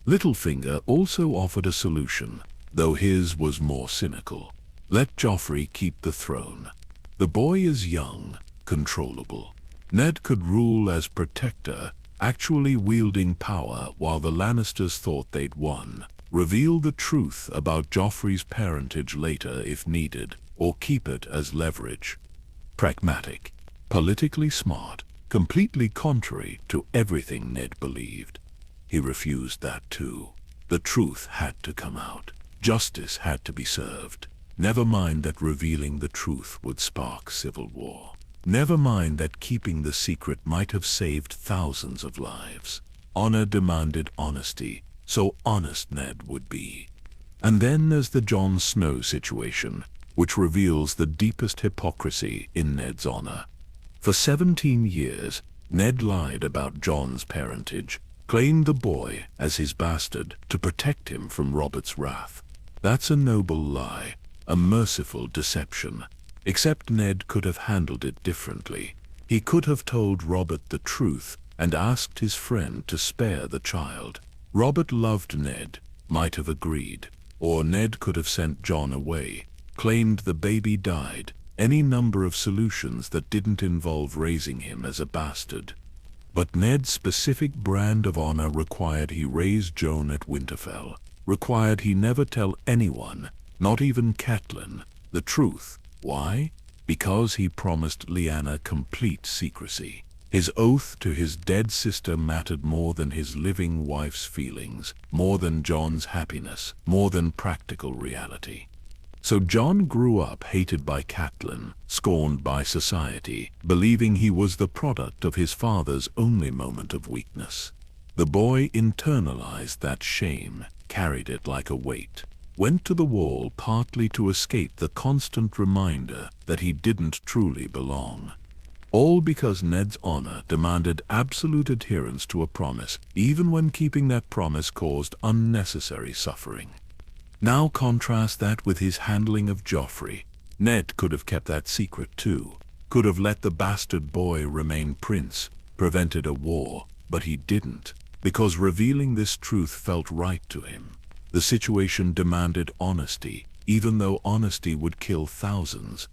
Littlefinger also offered a solution, though his was more cynical. Let Joffrey keep the throne. The boy is young, controllable. Ned could rule as protector, actually wielding power while the Lannisters thought they'd won. Reveal the truth about Joffrey's parentage later if needed, or keep it as leverage. Pragmatic, politically smart, completely contrary to everything Ned believed. He refused that too. The truth had to come out. Justice had to be served. Never mind that revealing the truth would spark civil war. Never mind that keeping the secret might have saved thousands of lives. Honor demanded honesty, so honest Ned would be. And then there's the Jon Snow situation, which reveals the deepest hypocrisy in Ned's honor. For 17 years, Ned lied about Jon's parentage, claimed the boy as his bastard to protect him from Robert's wrath. That's a noble lie, a merciful deception. Except Ned could have handled it differently. He could have told Robert the truth and asked his friend to spare the child. Robert loved Ned, might have agreed. Or Ned could have sent Jon away, claimed the baby died, any number of solutions that didn't involve raising him as a bastard. But Ned's specific brand of honor required he raise Jon at Winterfell, required he never tell anyone, not even Catelyn, the truth. Why? Because he promised Lyanna complete secrecy. His oath to his dead sister mattered more than his living wife's feelings, more than Jon's happiness, more than practical reality. So Jon grew up hated by Catelyn, scorned by society, believing he was the product of his father's only moment of weakness. The boy internalized that shame, carried it like a weight, went to the wall partly to escape the constant reminder that he didn't truly belong. All because Ned's honor demanded absolute adherence to a promise, even when keeping that promise caused unnecessary suffering. Now contrast that with his handling of Joffrey. Ned could have kept that secret too, could have let the bastard boy remain prince, prevented a war, but he didn't, because revealing this truth felt right to him. The situation demanded honesty, even though honesty would kill thousands.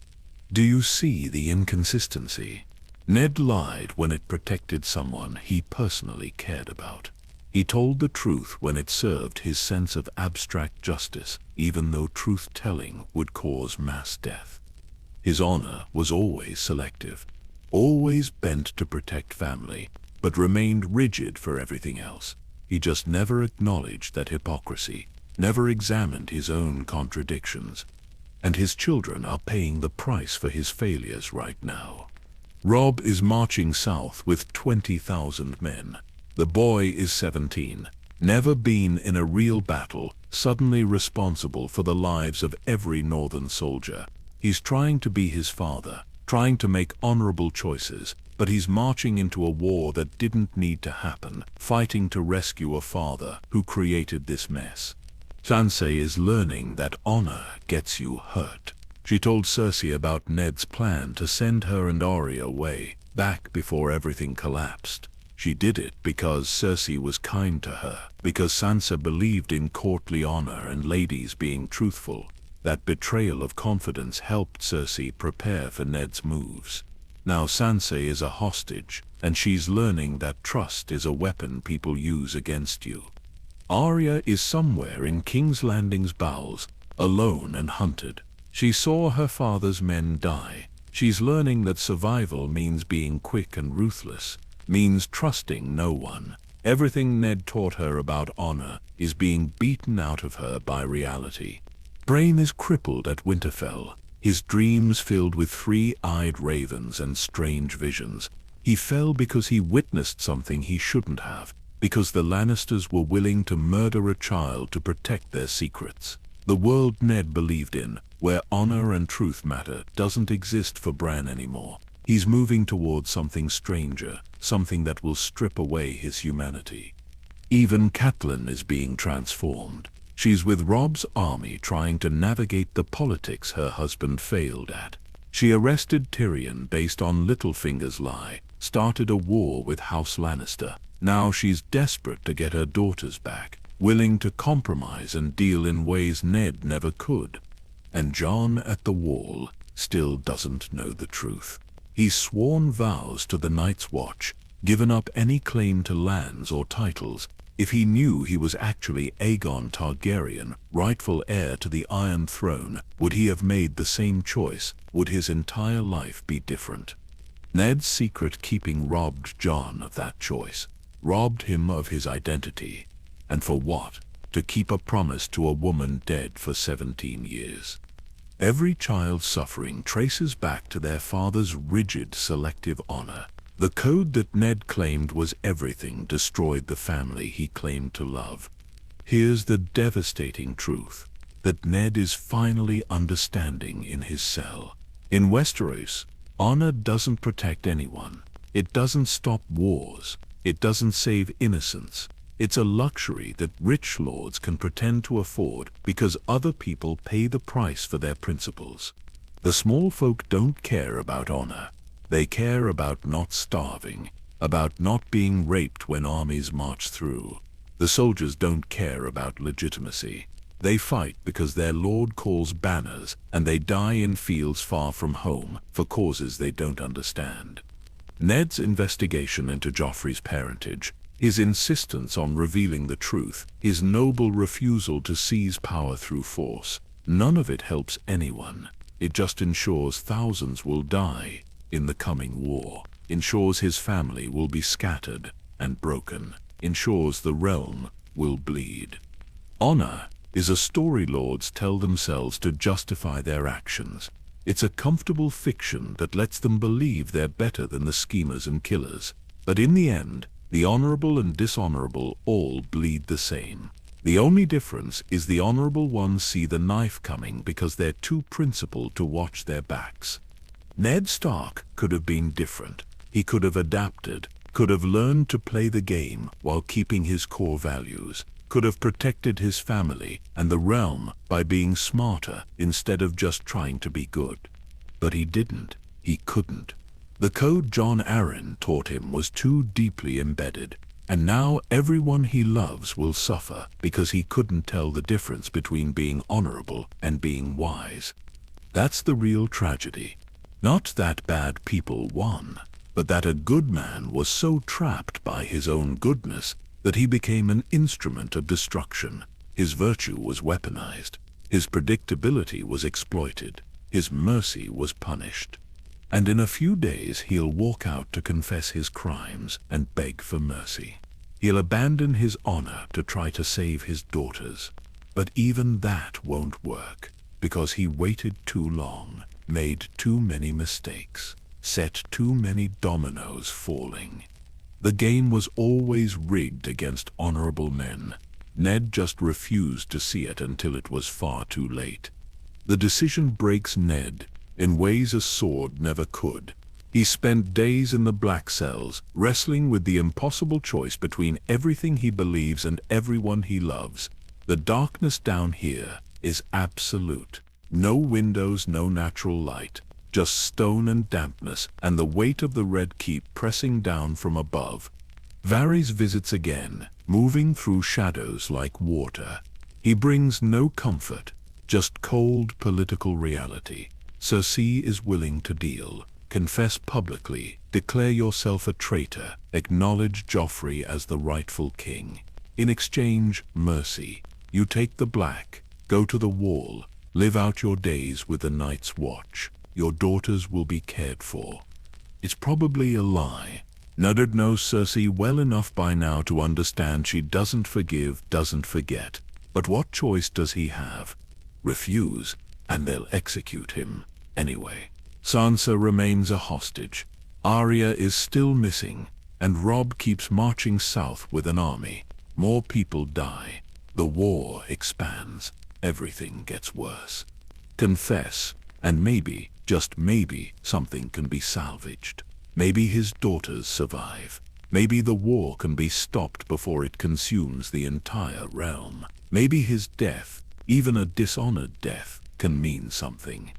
Do you see the inconsistency? Ned lied when it protected someone he personally cared about. He told the truth when it served his sense of abstract justice, even though truth-telling would cause mass death. His honor was always selective, always bent to protect family, but remained rigid for everything else. He just never acknowledged that hypocrisy, never examined his own contradictions. And his children are paying the price for his failures right now. Robb is marching south with 20,000 men. The boy is 17, never been in a real battle, suddenly responsible for the lives of every northern soldier. He's trying to be his father, trying to make honorable choices, but he's marching into a war that didn't need to happen, fighting to rescue a father who created this mess. Sansa is learning that honor gets you hurt. She told Cersei about Ned's plan to send her and Arya away, back before everything collapsed. She did it because Cersei was kind to her, because Sansa believed in courtly honor and ladies being truthful. That betrayal of confidence helped Cersei prepare for Ned's moves. Now Sansa is a hostage, and she's learning that trust is a weapon people use against you. Arya is somewhere in King's Landing's bowels, alone and hunted. She saw her father's men die. She's learning that survival means being quick and ruthless, means trusting no one. Everything Ned taught her about honor is being beaten out of her by reality. Brain is crippled at Winterfell, his dreams filled with three-eyed ravens and strange visions. He fell because he witnessed something he shouldn't have, because the Lannisters were willing to murder a child to protect their secrets. The world Ned believed in, where honor and truth matter, doesn't exist for Bran anymore. He's moving towards something stranger, something that will strip away his humanity. Even Catelyn is being transformed. She's with Robb's army trying to navigate the politics her husband failed at. She arrested Tyrion based on Littlefinger's lie, started a war with House Lannister. Now she's desperate to get her daughters back, willing to compromise and deal in ways Ned never could. And Jon at the Wall still doesn't know the truth. He's sworn vows to the Night's Watch, given up any claim to lands or titles, If he knew he was actually Aegon Targaryen, rightful heir to the Iron Throne, would he have made the same choice? Would his entire life be different? Ned's secret keeping robbed Jon of that choice, robbed him of his identity. And for what? To keep a promise to a woman dead for 17 years. Every child's suffering traces back to their father's rigid, selective honor. The code that Ned claimed was everything destroyed the family he claimed to love. Here's the devastating truth, that Ned is finally understanding in his cell. In Westeros, honor doesn't protect anyone. It doesn't stop wars. It doesn't save innocence. It's a luxury that rich lords can pretend to afford because other people pay the price for their principles. The small folk don't care about honor. They care about not starving, about not being raped when armies march through. The soldiers don't care about legitimacy. They fight because their lord calls banners, and they die in fields far from home for causes they don't understand. Ned's investigation into Joffrey's parentage, his insistence on revealing the truth, his noble refusal to seize power through force, none of it helps anyone. It just ensures thousands will die in the coming war, ensures his family will be scattered and broken, ensures the realm will bleed. Honor is a story lords tell themselves to justify their actions. It's a comfortable fiction that lets them believe they're better than the schemers and killers. But in the end, the honorable and dishonorable all bleed the same. The only difference is the honorable ones see the knife coming because they're too principled to watch their backs. Ned Stark could have been different. He could have adapted, could have learned to play the game while keeping his core values, could have protected his family and the realm by being smarter instead of just trying to be good. But he didn't. He couldn't. The code Jon Arryn taught him was too deeply embedded, and now everyone he loves will suffer because he couldn't tell the difference between being honorable and being wise. That's the real tragedy. Not that bad people won, but that a good man was so trapped by his own goodness that he became an instrument of destruction. His virtue was weaponized. His predictability was exploited. His mercy was punished. And in a few days he'll walk out to confess his crimes and beg for mercy. He'll abandon his honor to try to save his daughters. But even that won't work, because he waited too long, made too many mistakes, set too many dominoes falling. The game was always rigged against honorable men. Ned just refused to see it until it was far too late. The decision breaks Ned in ways a sword never could. He spent days in the black cells, wrestling with the impossible choice between everything he believes and everyone he loves. The darkness down here is absolute. No windows, no natural light, just stone and dampness and the weight of the Red Keep pressing down from above. Varys visits again, moving through shadows like water. He brings no comfort, just cold political reality. Cersei is willing to deal. Confess publicly, declare yourself a traitor, acknowledge Joffrey as the rightful king. In exchange, mercy. You take the black, go to the wall, live out your days with the Night's Watch. Your daughters will be cared for. It's probably a lie. Ned knows Cersei well enough by now to understand she doesn't forgive, doesn't forget. But what choice does he have? Refuse, and they'll execute him anyway. Sansa remains a hostage. Arya is still missing, and Robb keeps marching south with an army. More people die. The war expands. Everything gets worse. Confess, and maybe, just maybe, something can be salvaged. Maybe his daughters survive. Maybe the war can be stopped before it consumes the entire realm. Maybe his death, even a dishonored death, can mean something.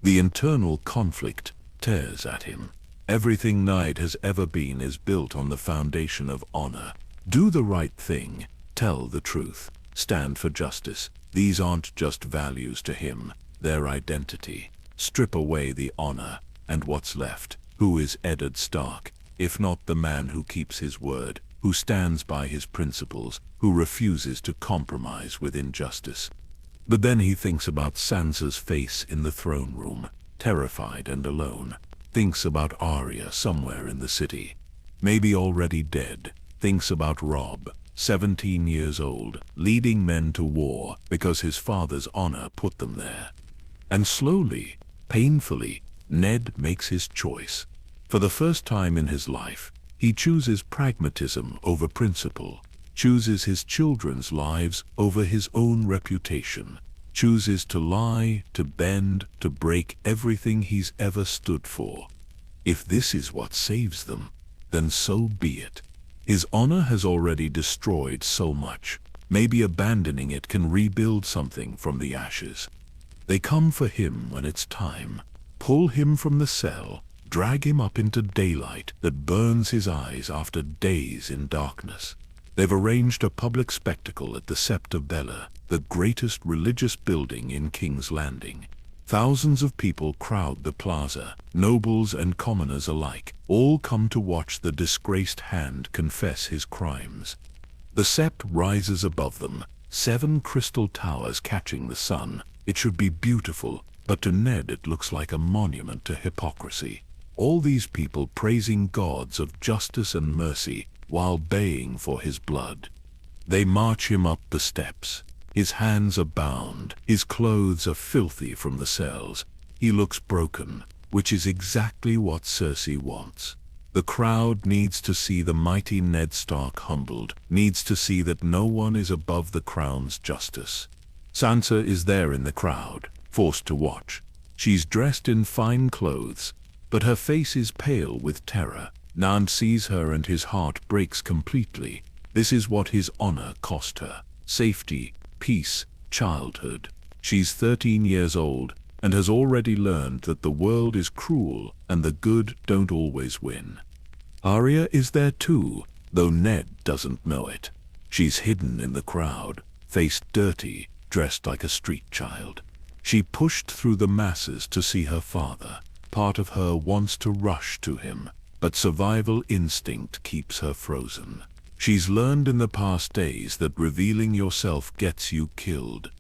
The internal conflict tears at him. Everything Ned has ever been is built on the foundation of honor. Do the right thing. Tell the truth. Stand for justice. These aren't just values to him. Their identity. Strip away the honor, and what's left? Who is Eddard Stark, if not the man who keeps his word? who stands by his principles, who refuses to compromise with injustice. But then he thinks about Sansa's face in the throne room, terrified and alone. Thinks about Arya somewhere in the city, maybe already dead. Thinks about Robb, 17 years old, leading men to war because his father's honor put them there. And slowly, painfully, Ned makes his choice. For the first time in his life, he chooses pragmatism over principle, chooses his children's lives over his own reputation, chooses to lie, to bend, to break everything he's ever stood for. If this is what saves them, then so be it. His honor has already destroyed so much. Maybe abandoning it can rebuild something from the ashes. They come for him when it's time, pull him from the cell, drag him up into daylight that burns his eyes after days in darkness. They've arranged a public spectacle at the Sept of Baelor, the greatest religious building in King's Landing. Thousands of people crowd the plaza, nobles and commoners alike, all come to watch the disgraced Hand confess his crimes. The Sept rises above them, 7 crystal towers catching the sun. It should be beautiful, but to Ned it looks like a monument to hypocrisy. All these people praising gods of justice and mercy while baying for his blood. They march him up the steps. His hands are bound, his clothes are filthy from the cells. He looks broken, which is exactly what Cersei wants. The crowd needs to see the mighty Ned Stark humbled, needs to see that no one is above the crown's justice. Sansa is there in the crowd, forced to watch. She's dressed in fine clothes, but her face is pale with terror. Nand sees her and his heart breaks completely. This is what his honor cost her. Safety, peace, childhood. She's 13 years old and has already learned that the world is cruel and the good don't always win. Arya is there too, though Ned doesn't know it. She's hidden in the crowd, face dirty, dressed like a street child. She pushed through the masses to see her father. Part of her wants to rush to him, but survival instinct keeps her frozen. She's learned in the past days that revealing yourself gets you killed.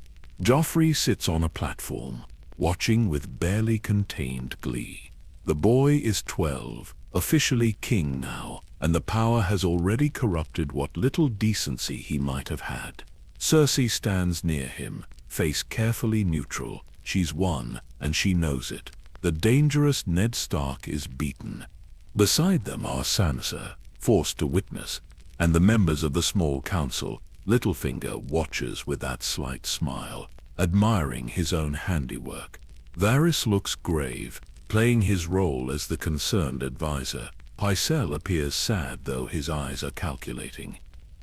Joffrey sits on a platform, watching with barely contained glee. The boy is 12, officially king now, and the power has already corrupted what little decency he might have had. Cersei stands near him, face carefully neutral. She's won, and she knows it. The dangerous Ned Stark is beaten. Beside them are Sansa, forced to witness, and the members of the small council. Littlefinger watches with that slight smile, admiring his own handiwork. Varys looks grave, playing his role as the concerned advisor. Pycelle appears sad, though his eyes are calculating.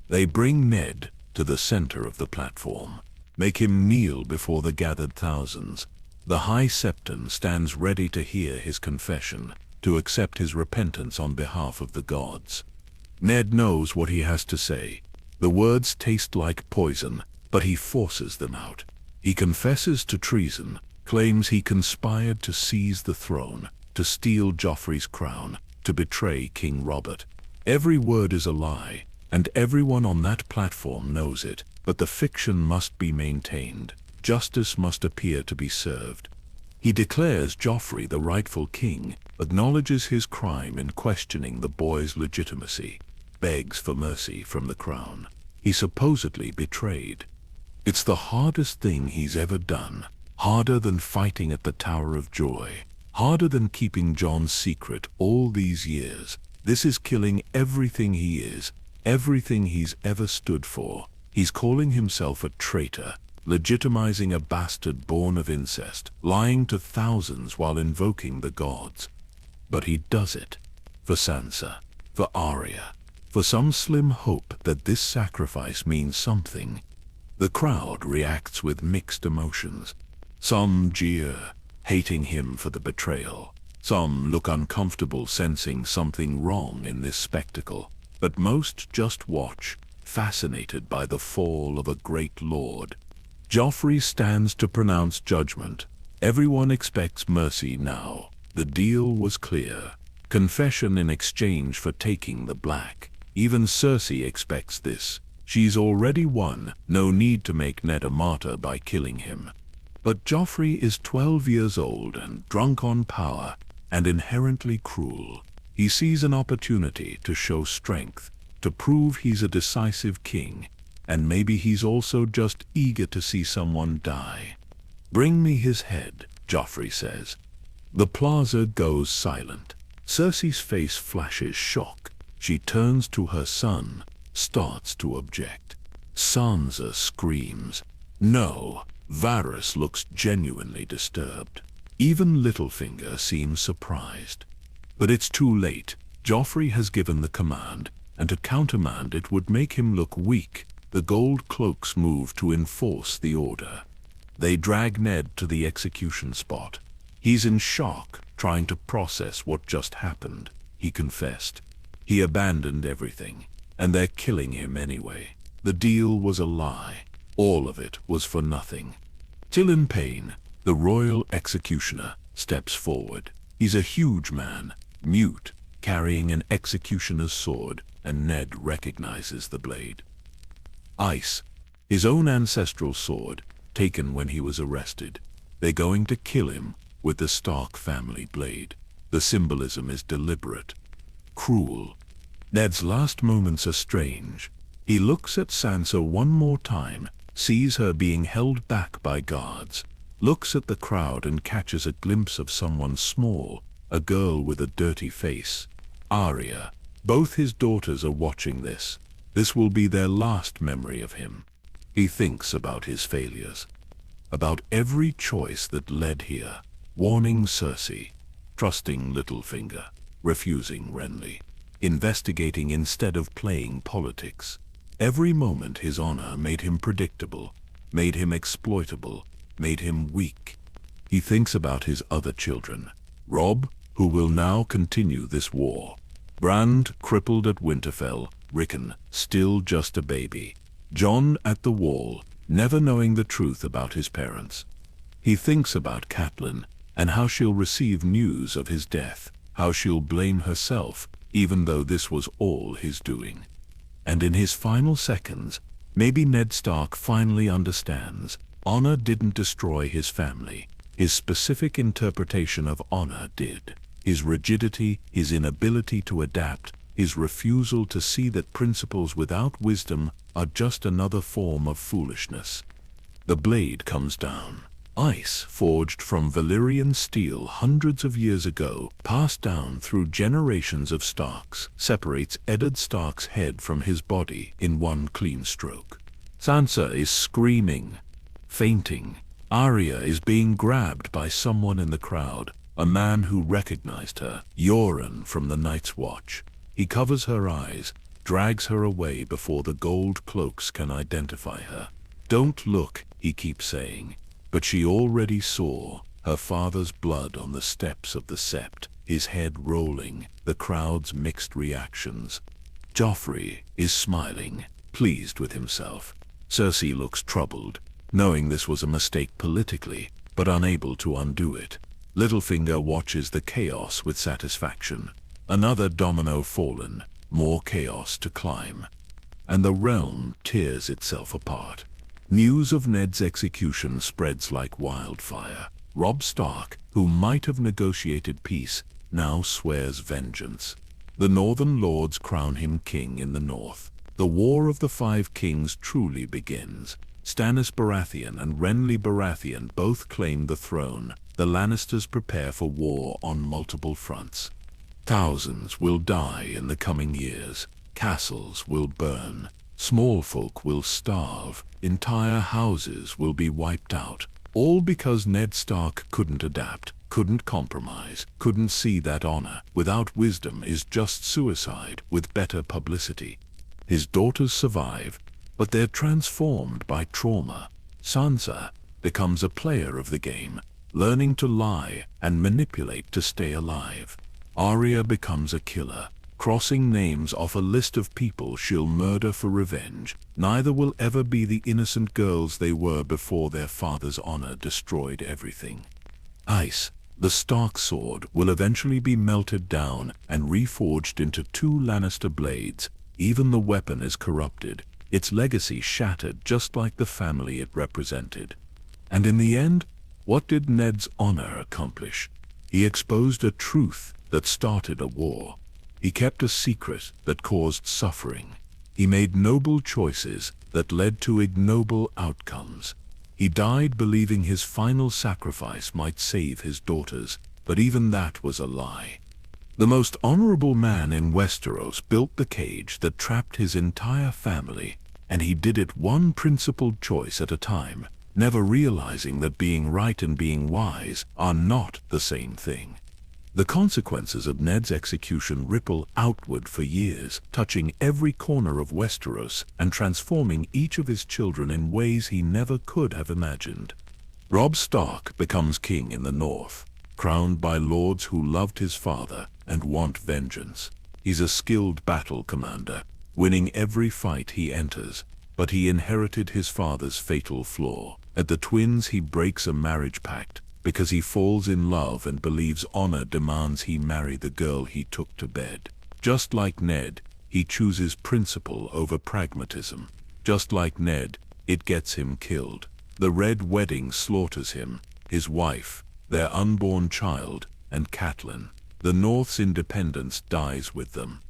They bring Ned to the center of the platform, make him kneel before the gathered thousands. The High Septon stands ready to hear his confession, to accept his repentance on behalf of the gods. Ned knows what he has to say. The words taste like poison, but he forces them out. He confesses to treason, claims he conspired to seize the throne, to steal Joffrey's crown, to betray King Robert. Every word is a lie, and everyone on that platform knows it, but the fiction must be maintained. Justice must appear to be served. He declares Joffrey the rightful king, acknowledges his crime in questioning the boy's legitimacy, begs for mercy from the crown. He supposedly betrayed. It's the hardest thing he's ever done, harder than fighting at the Tower of Joy, harder than keeping Jon's secret all these years. This is killing everything he is, everything he's ever stood for. He's calling himself a traitor, legitimizing a bastard born of incest, lying to thousands while invoking the gods. But he does it for Sansa, for Arya, for some slim hope that this sacrifice means something. The crowd reacts with mixed emotions. Some jeer, hating him for the betrayal. Some look uncomfortable, sensing something wrong in this spectacle. But most just watch, fascinated by the fall of a great lord. Joffrey stands to pronounce judgment. Everyone expects mercy now. The deal was clear. Confession in exchange for taking the black. Even Cersei expects this. She's already won, no need to make Ned a martyr by killing him. But Joffrey is 12 years old and drunk on power and inherently cruel. He sees an opportunity to show strength, to prove he's a decisive king, and maybe he's also just eager to see someone die. "Bring me his head," Joffrey says. The plaza goes silent. Cersei's face flashes shock. She turns to her son, starts to object. Sansa screams. No. Varys looks genuinely disturbed. Even Littlefinger seems surprised. But it's too late. Joffrey has given the command, and to countermand it would make him look weak. The gold cloaks move to enforce the order. They drag Ned to the execution spot. He's in shock, trying to process what just happened. He confessed. He abandoned everything, and they're killing him anyway. The deal was a lie. All of it was for nothing. Tyrion Payne, the royal executioner, steps forward. He's a huge man, mute, carrying an executioner's sword, and Ned recognizes the blade. Ice, his own ancestral sword, taken when he was arrested. They're going to kill him with the Stark family blade. The symbolism is deliberate, cruel. Ned's last moments are strange. He looks at Sansa one more time, sees her being held back by guards, looks at the crowd and catches a glimpse of someone small, a girl with a dirty face. Arya. Both his daughters are watching this. This will be their last memory of him. He thinks about his failures, about every choice that led here, warning Cersei, trusting Littlefinger, refusing Renly, investigating instead of playing politics. Every moment his honor made him predictable, made him exploitable, made him weak. He thinks about his other children. Robb, who will now continue this war. Brand, crippled at Winterfell. Rickon, still just a baby. Jon at the Wall, never knowing the truth about his parents. He thinks about Catelyn, and how she'll receive news of his death, how she'll blame herself, even though this was all his doing. And in his final seconds, maybe Ned Stark finally understands. Honor didn't destroy his family. His specific interpretation of honor did. His rigidity, his inability to adapt, his refusal to see that principles without wisdom are just another form of foolishness. The blade comes down. Ice, forged from Valyrian steel hundreds of years ago, passed down through generations of Starks, separates Eddard Stark's head from his body in one clean stroke. Sansa is screaming, fainting. Arya is being grabbed by someone in the crowd, a man who recognized her, Yoren from the Night's Watch. He covers her eyes, drags her away before the gold cloaks can identify her. "Don't look," he keeps saying. But she already saw her father's blood on the steps of the Sept, his head rolling, the crowd's mixed reactions. Joffrey is smiling, pleased with himself. Cersei looks troubled, knowing this was a mistake politically, but unable to undo it. Littlefinger watches the chaos with satisfaction. Another domino fallen, more chaos to climb. And the realm tears itself apart. News of Ned's execution spreads like wildfire. Robb Stark, who might have negotiated peace, now swears vengeance. The Northern Lords crown him king in the north. The War of the Five Kings truly begins. Stannis Baratheon and Renly Baratheon both claim the throne. The Lannisters prepare for war on multiple fronts. Thousands will die in the coming years. Castles will burn. Small folk will starve. Entire houses will be wiped out. All because Ned Stark couldn't adapt, couldn't compromise, couldn't see that honor without wisdom is just suicide with better publicity. His daughters survive, but they're transformed by trauma. Sansa becomes a player of the game, learning to lie and manipulate to stay alive. Arya becomes a killer, crossing names off a list of people she'll murder for revenge. Neither will ever be the innocent girls they were before their father's honor destroyed everything. Ice, the Stark sword, will eventually be melted down and reforged into two Lannister blades, Even the weapon is corrupted, its legacy shattered just like the family it represented. And in the end, what did Ned's honor accomplish? He exposed a truth that started a war. He kept a secret that caused suffering. He made noble choices that led to ignoble outcomes. He died believing his final sacrifice might save his daughters, but even that was a lie. The most honorable man in Westeros built the cage that trapped his entire family, and he did it one principled choice at a time, never realizing that being right and being wise are not the same thing. The consequences of Ned's execution ripple outward for years, touching every corner of Westeros and transforming each of his children in ways he never could have imagined. Robb Stark becomes king in the north, crowned by lords who loved his father and want vengeance. He's a skilled battle commander, winning every fight he enters, but he inherited his father's fatal flaw. At the twins he breaks a marriage pact, because he falls in love and believes honor demands he marry the girl he took to bed. Just like Ned, he chooses principle over pragmatism. Just like Ned, it gets him killed. The Red Wedding slaughters him, his wife, their unborn child, and Catelyn. The North's independence dies with them.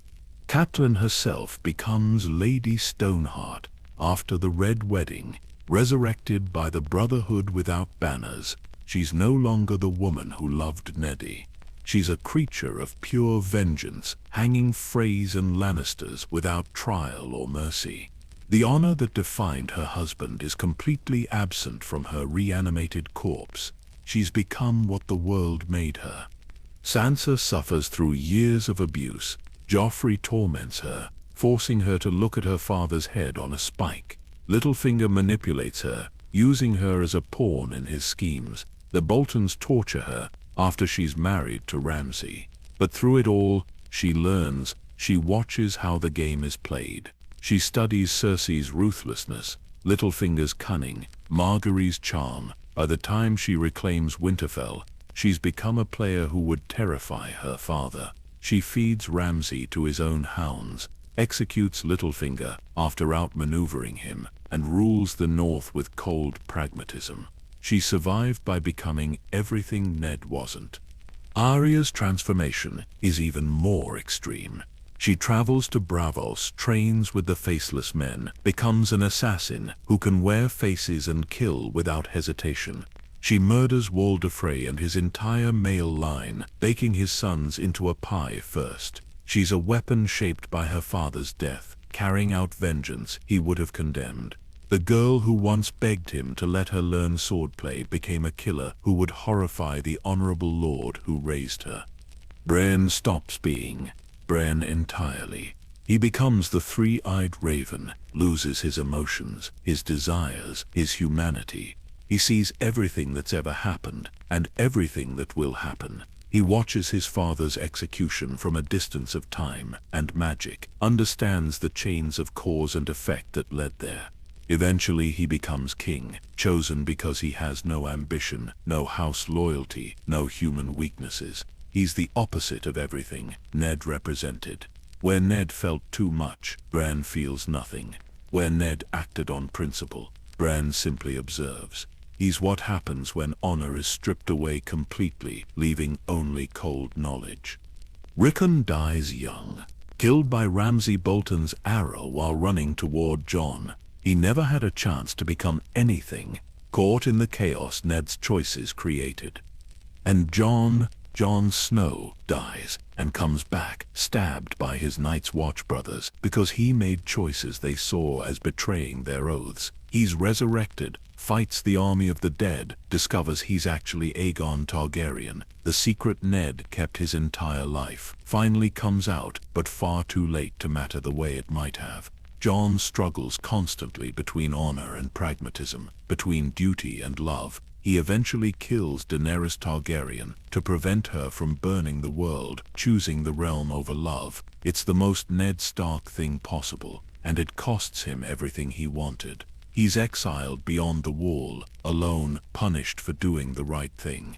Catelyn herself becomes Lady Stoneheart after the Red Wedding, resurrected by the Brotherhood without banners. She's no longer the woman who loved Neddy. She's a creature of pure vengeance, hanging Freys and Lannisters without trial or mercy. The honor that defined her husband is completely absent from her reanimated corpse. She's become what the world made her. Sansa suffers through years of abuse. Joffrey torments her, forcing her to look at her father's head on a spike. Littlefinger manipulates her, using her as a pawn in his schemes. The Boltons torture her after she's married to Ramsay. But through it all, she learns. She watches how the game is played. She studies Cersei's ruthlessness, Littlefinger's cunning, Margaery's charm. By the time she reclaims Winterfell, she's become a player who would terrify her father. She feeds Ramsay to his own hounds, executes Littlefinger after outmaneuvering him, and rules the North with cold pragmatism. She survived by becoming everything Ned wasn't. Arya's transformation is even more extreme. She travels to Braavos, trains with the Faceless Men, becomes an assassin who can wear faces and kill without hesitation. She murders Walder Frey and his entire male line, baking his sons into a pie first. She's a weapon shaped by her father's death, carrying out vengeance he would have condemned. The girl who once begged him to let her learn swordplay became a killer who would horrify the honorable lord who raised her. Bran stops being Bran entirely. He becomes the three-eyed raven, loses his emotions, his desires, his humanity. He sees everything that's ever happened, and everything that will happen. He watches his father's execution from a distance of time and magic, understands the chains of cause and effect that led there. Eventually he becomes king, chosen because he has no ambition, no house loyalty, no human weaknesses. He's the opposite of everything Ned represented. Where Ned felt too much, Bran feels nothing. Where Ned acted on principle, Bran simply observes. He's what happens when honor is stripped away completely, leaving only cold knowledge. Rickon dies young, killed by Ramsay Bolton's arrow while running toward Jon. He never had a chance to become anything, caught in the chaos Ned's choices created. And Jon Snow dies and comes back, stabbed by his Night's Watch brothers because he made choices they saw as betraying their oaths. He's resurrected, fights the army of the dead, discovers he's actually Aegon Targaryen. The secret Ned kept his entire life finally comes out, but far too late to matter the way it might have. Jon struggles constantly between honor and pragmatism, between duty and love. He eventually kills Daenerys Targaryen to prevent her from burning the world, choosing the realm over love. It's the most Ned Stark thing possible, and it costs him everything he wanted. He's exiled beyond the wall, alone, punished for doing the right thing.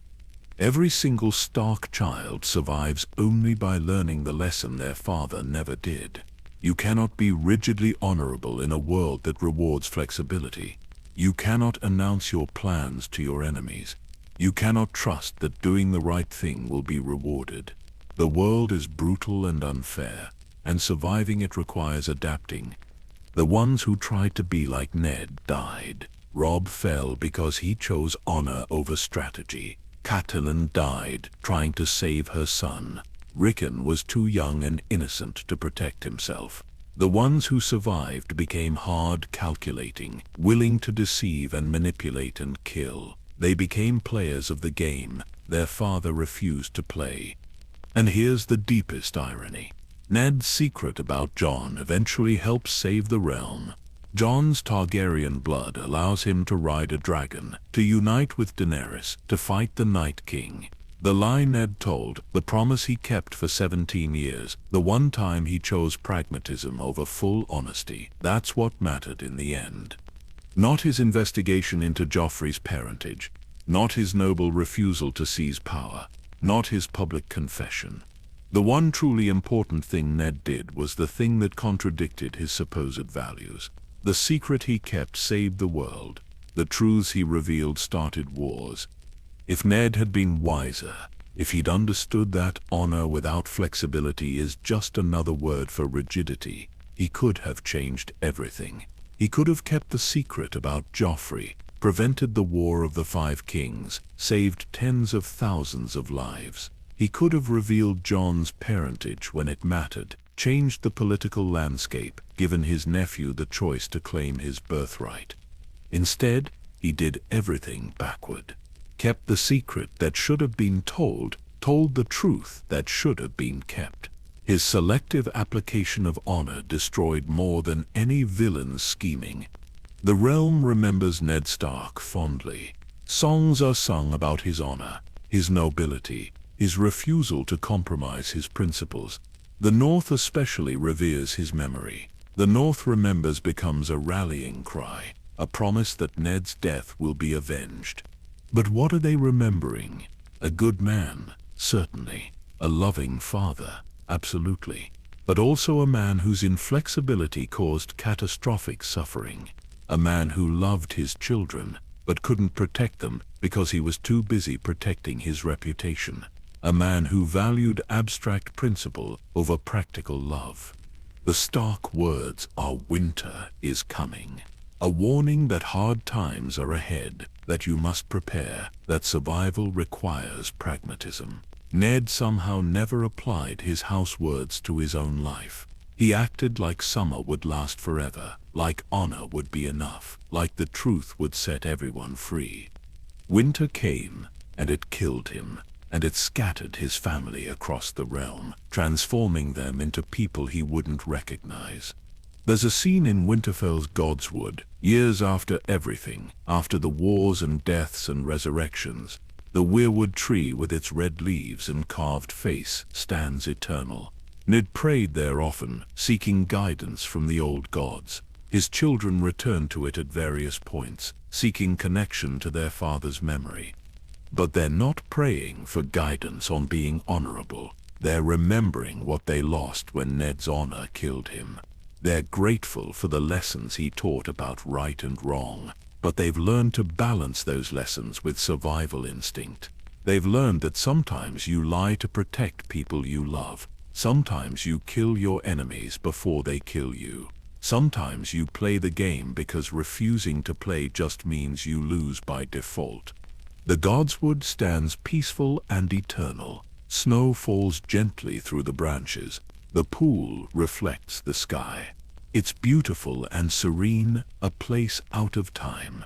Every single Stark child survives only by learning the lesson their father never did. You cannot be rigidly honorable in a world that rewards flexibility. You cannot announce your plans to your enemies. You cannot trust that doing the right thing will be rewarded. The world is brutal and unfair, and surviving it requires adapting. The ones who tried to be like Ned died. Robb fell because he chose honor over strategy. Catelyn died trying to save her son. Rickon was too young and innocent to protect himself. The ones who survived became hard, calculating, willing to deceive and manipulate and kill. They became players of the game their father refused to play. And here's the deepest irony. Ned's secret about Jon eventually helps save the realm. Jon's Targaryen blood allows him to ride a dragon, to unite with Daenerys, to fight the Night King. The lie Ned told, the promise he kept for 17 years, the one time he chose pragmatism over full honesty, that's what mattered in the end. Not his investigation into Joffrey's parentage, not his noble refusal to seize power, not his public confession. The one truly important thing Ned did was the thing that contradicted his supposed values. The secret he kept saved the world. The truths he revealed started wars. If Ned had been wiser, if he'd understood that honor without flexibility is just another word for rigidity, he could have changed everything. He could have kept the secret about Joffrey, prevented the War of the Five Kings, saved tens of thousands of lives. He could have revealed Jon's parentage when it mattered, changed the political landscape, given his nephew the choice to claim his birthright. Instead, he did everything backward. Kept the secret that should have been told, told the truth that should have been kept. His selective application of honor destroyed more than any villain's scheming. The realm remembers Ned Stark fondly. Songs are sung about his honor, his nobility, his refusal to compromise his principles. The North especially reveres his memory. The North remembers becomes a rallying cry, a promise that Ned's death will be avenged. But what are they remembering? A good man, certainly. A loving father, absolutely. But also a man whose inflexibility caused catastrophic suffering. A man who loved his children, but couldn't protect them because he was too busy protecting his reputation. A man who valued abstract principle over practical love. The Stark words are winter is coming. A warning that hard times are ahead, that you must prepare, that survival requires pragmatism. Ned somehow never applied his house words to his own life. He acted like summer would last forever, like honor would be enough, like the truth would set everyone free. Winter came, and it killed him, and it scattered his family across the realm, transforming them into people he wouldn't recognize. There's a scene in Winterfell's Godswood, years after everything, after the wars and deaths and resurrections. The weirwood tree with its red leaves and carved face stands eternal. Ned prayed there often, seeking guidance from the old gods. His children returned to it at various points, seeking connection to their father's memory. But they're not praying for guidance on being honorable. They're remembering what they lost when Ned's honor killed him. They're grateful for the lessons he taught about right and wrong, but they've learned to balance those lessons with survival instinct. They've learned that sometimes you lie to protect people you love. Sometimes you kill your enemies before they kill you. Sometimes you play the game because refusing to play just means you lose by default. The Godswood stands peaceful and eternal. Snow falls gently through the branches. The pool reflects the sky. It's beautiful and serene, a place out of time.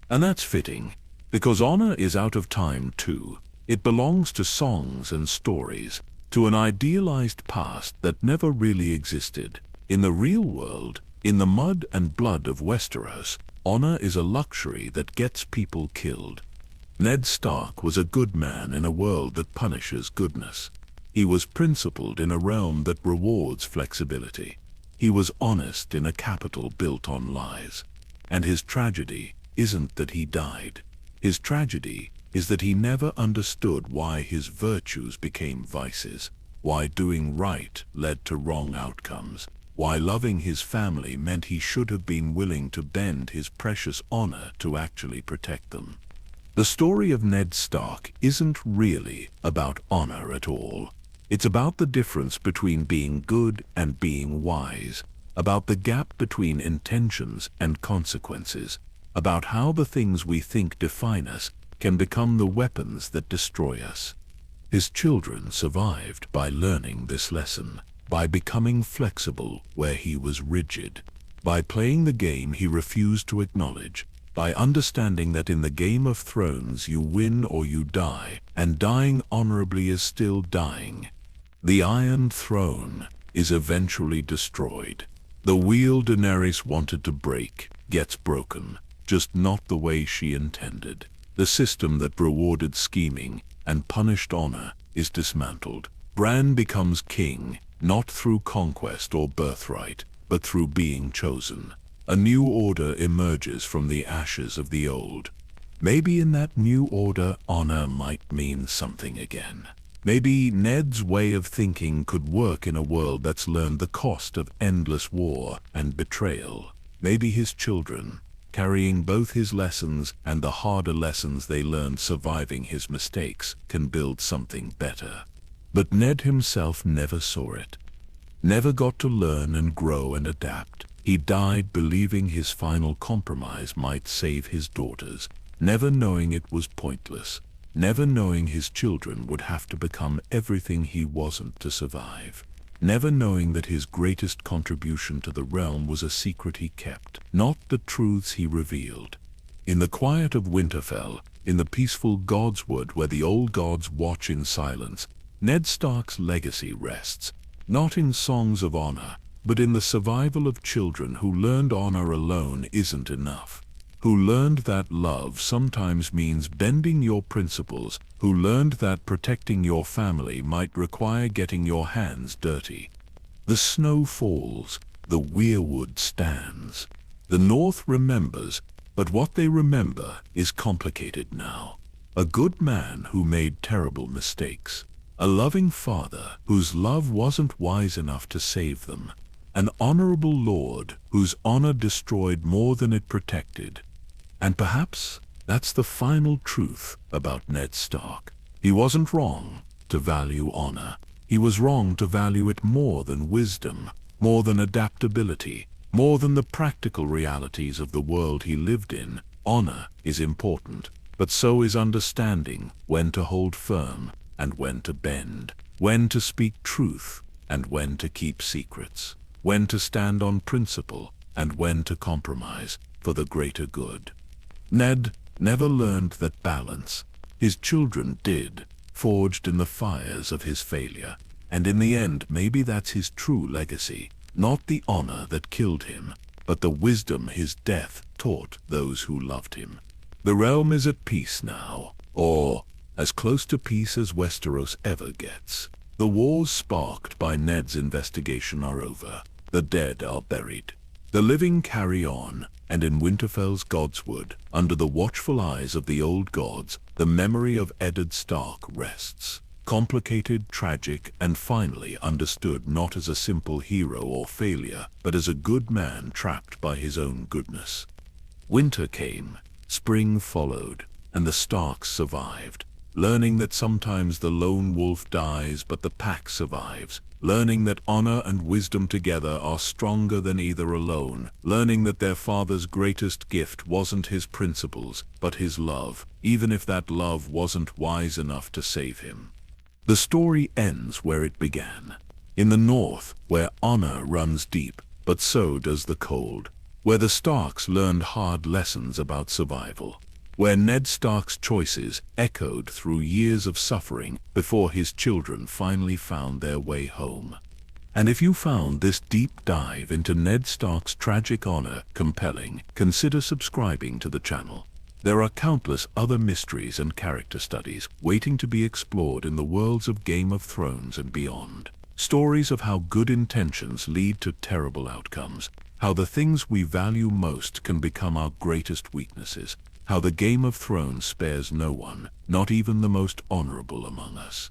And that's fitting, because honor is out of time too. It belongs to songs and stories, to an idealized past that never really existed. In the real world, in the mud and blood of Westeros, honor is a luxury that gets people killed. Ned Stark was a good man in a world that punishes goodness. He was principled in a realm that rewards flexibility. He was honest in a capital built on lies. And his tragedy isn't that he died. His tragedy is that he never understood why his virtues became vices, why doing right led to wrong outcomes. why loving his family meant he should have been willing to bend his precious honor to actually protect them. The story of Ned Stark isn't really about honor at all. It's about the difference between being good and being wise, about the gap between intentions and consequences, about how the things we think define us can become the weapons that destroy us. His children survived by learning this lesson, by becoming flexible where he was rigid, by playing the game he refused to acknowledge, by understanding that in the Game of Thrones you win or you die, and dying honorably is still dying. The Iron Throne is eventually destroyed. The wheel Daenerys wanted to break gets broken, just not the way she intended. The system that rewarded scheming and punished honor is dismantled. Bran becomes king, not through conquest or birthright, but through being chosen. A new order emerges from the ashes of the old. Maybe in that new order, honor might mean something again. Maybe Ned's way of thinking could work in a world that's learned the cost of endless war and betrayal. Maybe his children, carrying both his lessons and the harder lessons they learned surviving his mistakes, can build something better. But Ned himself never saw it. Never got to learn and grow and adapt. He died believing his final compromise might save his daughters, never knowing it was pointless, never knowing his children would have to become everything he wasn't to survive, never knowing that his greatest contribution to the realm was a secret he kept, not the truths he revealed. In the quiet of Winterfell, in the peaceful Godswood where the old gods watch in silence, Ned Stark's legacy rests, not in songs of honor, but in the survival of children who learned honor alone isn't enough, who learned that love sometimes means bending your principles, who learned that protecting your family might require getting your hands dirty. The snow falls, the weirwood stands. The North remembers, but what they remember is complicated now. A good man who made terrible mistakes. A loving father whose love wasn't wise enough to save them. An honorable lord whose honor destroyed more than it protected. And perhaps that's the final truth about Ned Stark. He wasn't wrong to value honor. He was wrong to value it more than wisdom, more than adaptability, more than the practical realities of the world he lived in. Honor is important, but so is understanding when to hold firm and when to bend, when to speak truth and when to keep secrets, when to stand on principle and when to compromise for the greater good. Ned never learned that balance. His children did, forged in the fires of his failure. And in the end, maybe that's his true legacy. Not the honor that killed him, but the wisdom his death taught those who loved him. The realm is at peace now, or as close to peace as Westeros ever gets. The wars sparked by Ned's investigation are over. The dead are buried. The living carry on, and in Winterfell's Godswood, under the watchful eyes of the old gods, the memory of Ned Stark rests. Complicated, tragic, and finally understood not as a simple hero or failure, but as a good man trapped by his own goodness. Winter came, spring followed, and the Starks survived, learning that sometimes the lone wolf dies but the pack survives, learning that honor and wisdom together are stronger than either alone, learning that their father's greatest gift wasn't his principles, but his love, even if that love wasn't wise enough to save him. The story ends where it began, in the North, where honor runs deep, but so does the cold, where the Starks learned hard lessons about survival, where Ned Stark's choices echoed through years of suffering before his children finally found their way home. And if you found this deep dive into Ned Stark's tragic honor compelling, consider subscribing to the channel. There are countless other mysteries and character studies waiting to be explored in the worlds of Game of Thrones and beyond. Stories of how good intentions lead to terrible outcomes, how the things we value most can become our greatest weaknesses, how the Game of Thrones spares no one, not even the most honorable among us.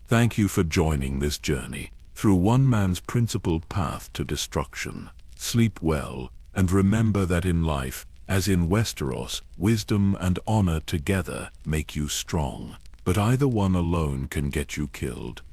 Thank you for joining this journey. through one man's principled path to destruction. Sleep well, and remember that in life, as in Westeros, wisdom and honor together make you strong. But either one alone can get you killed.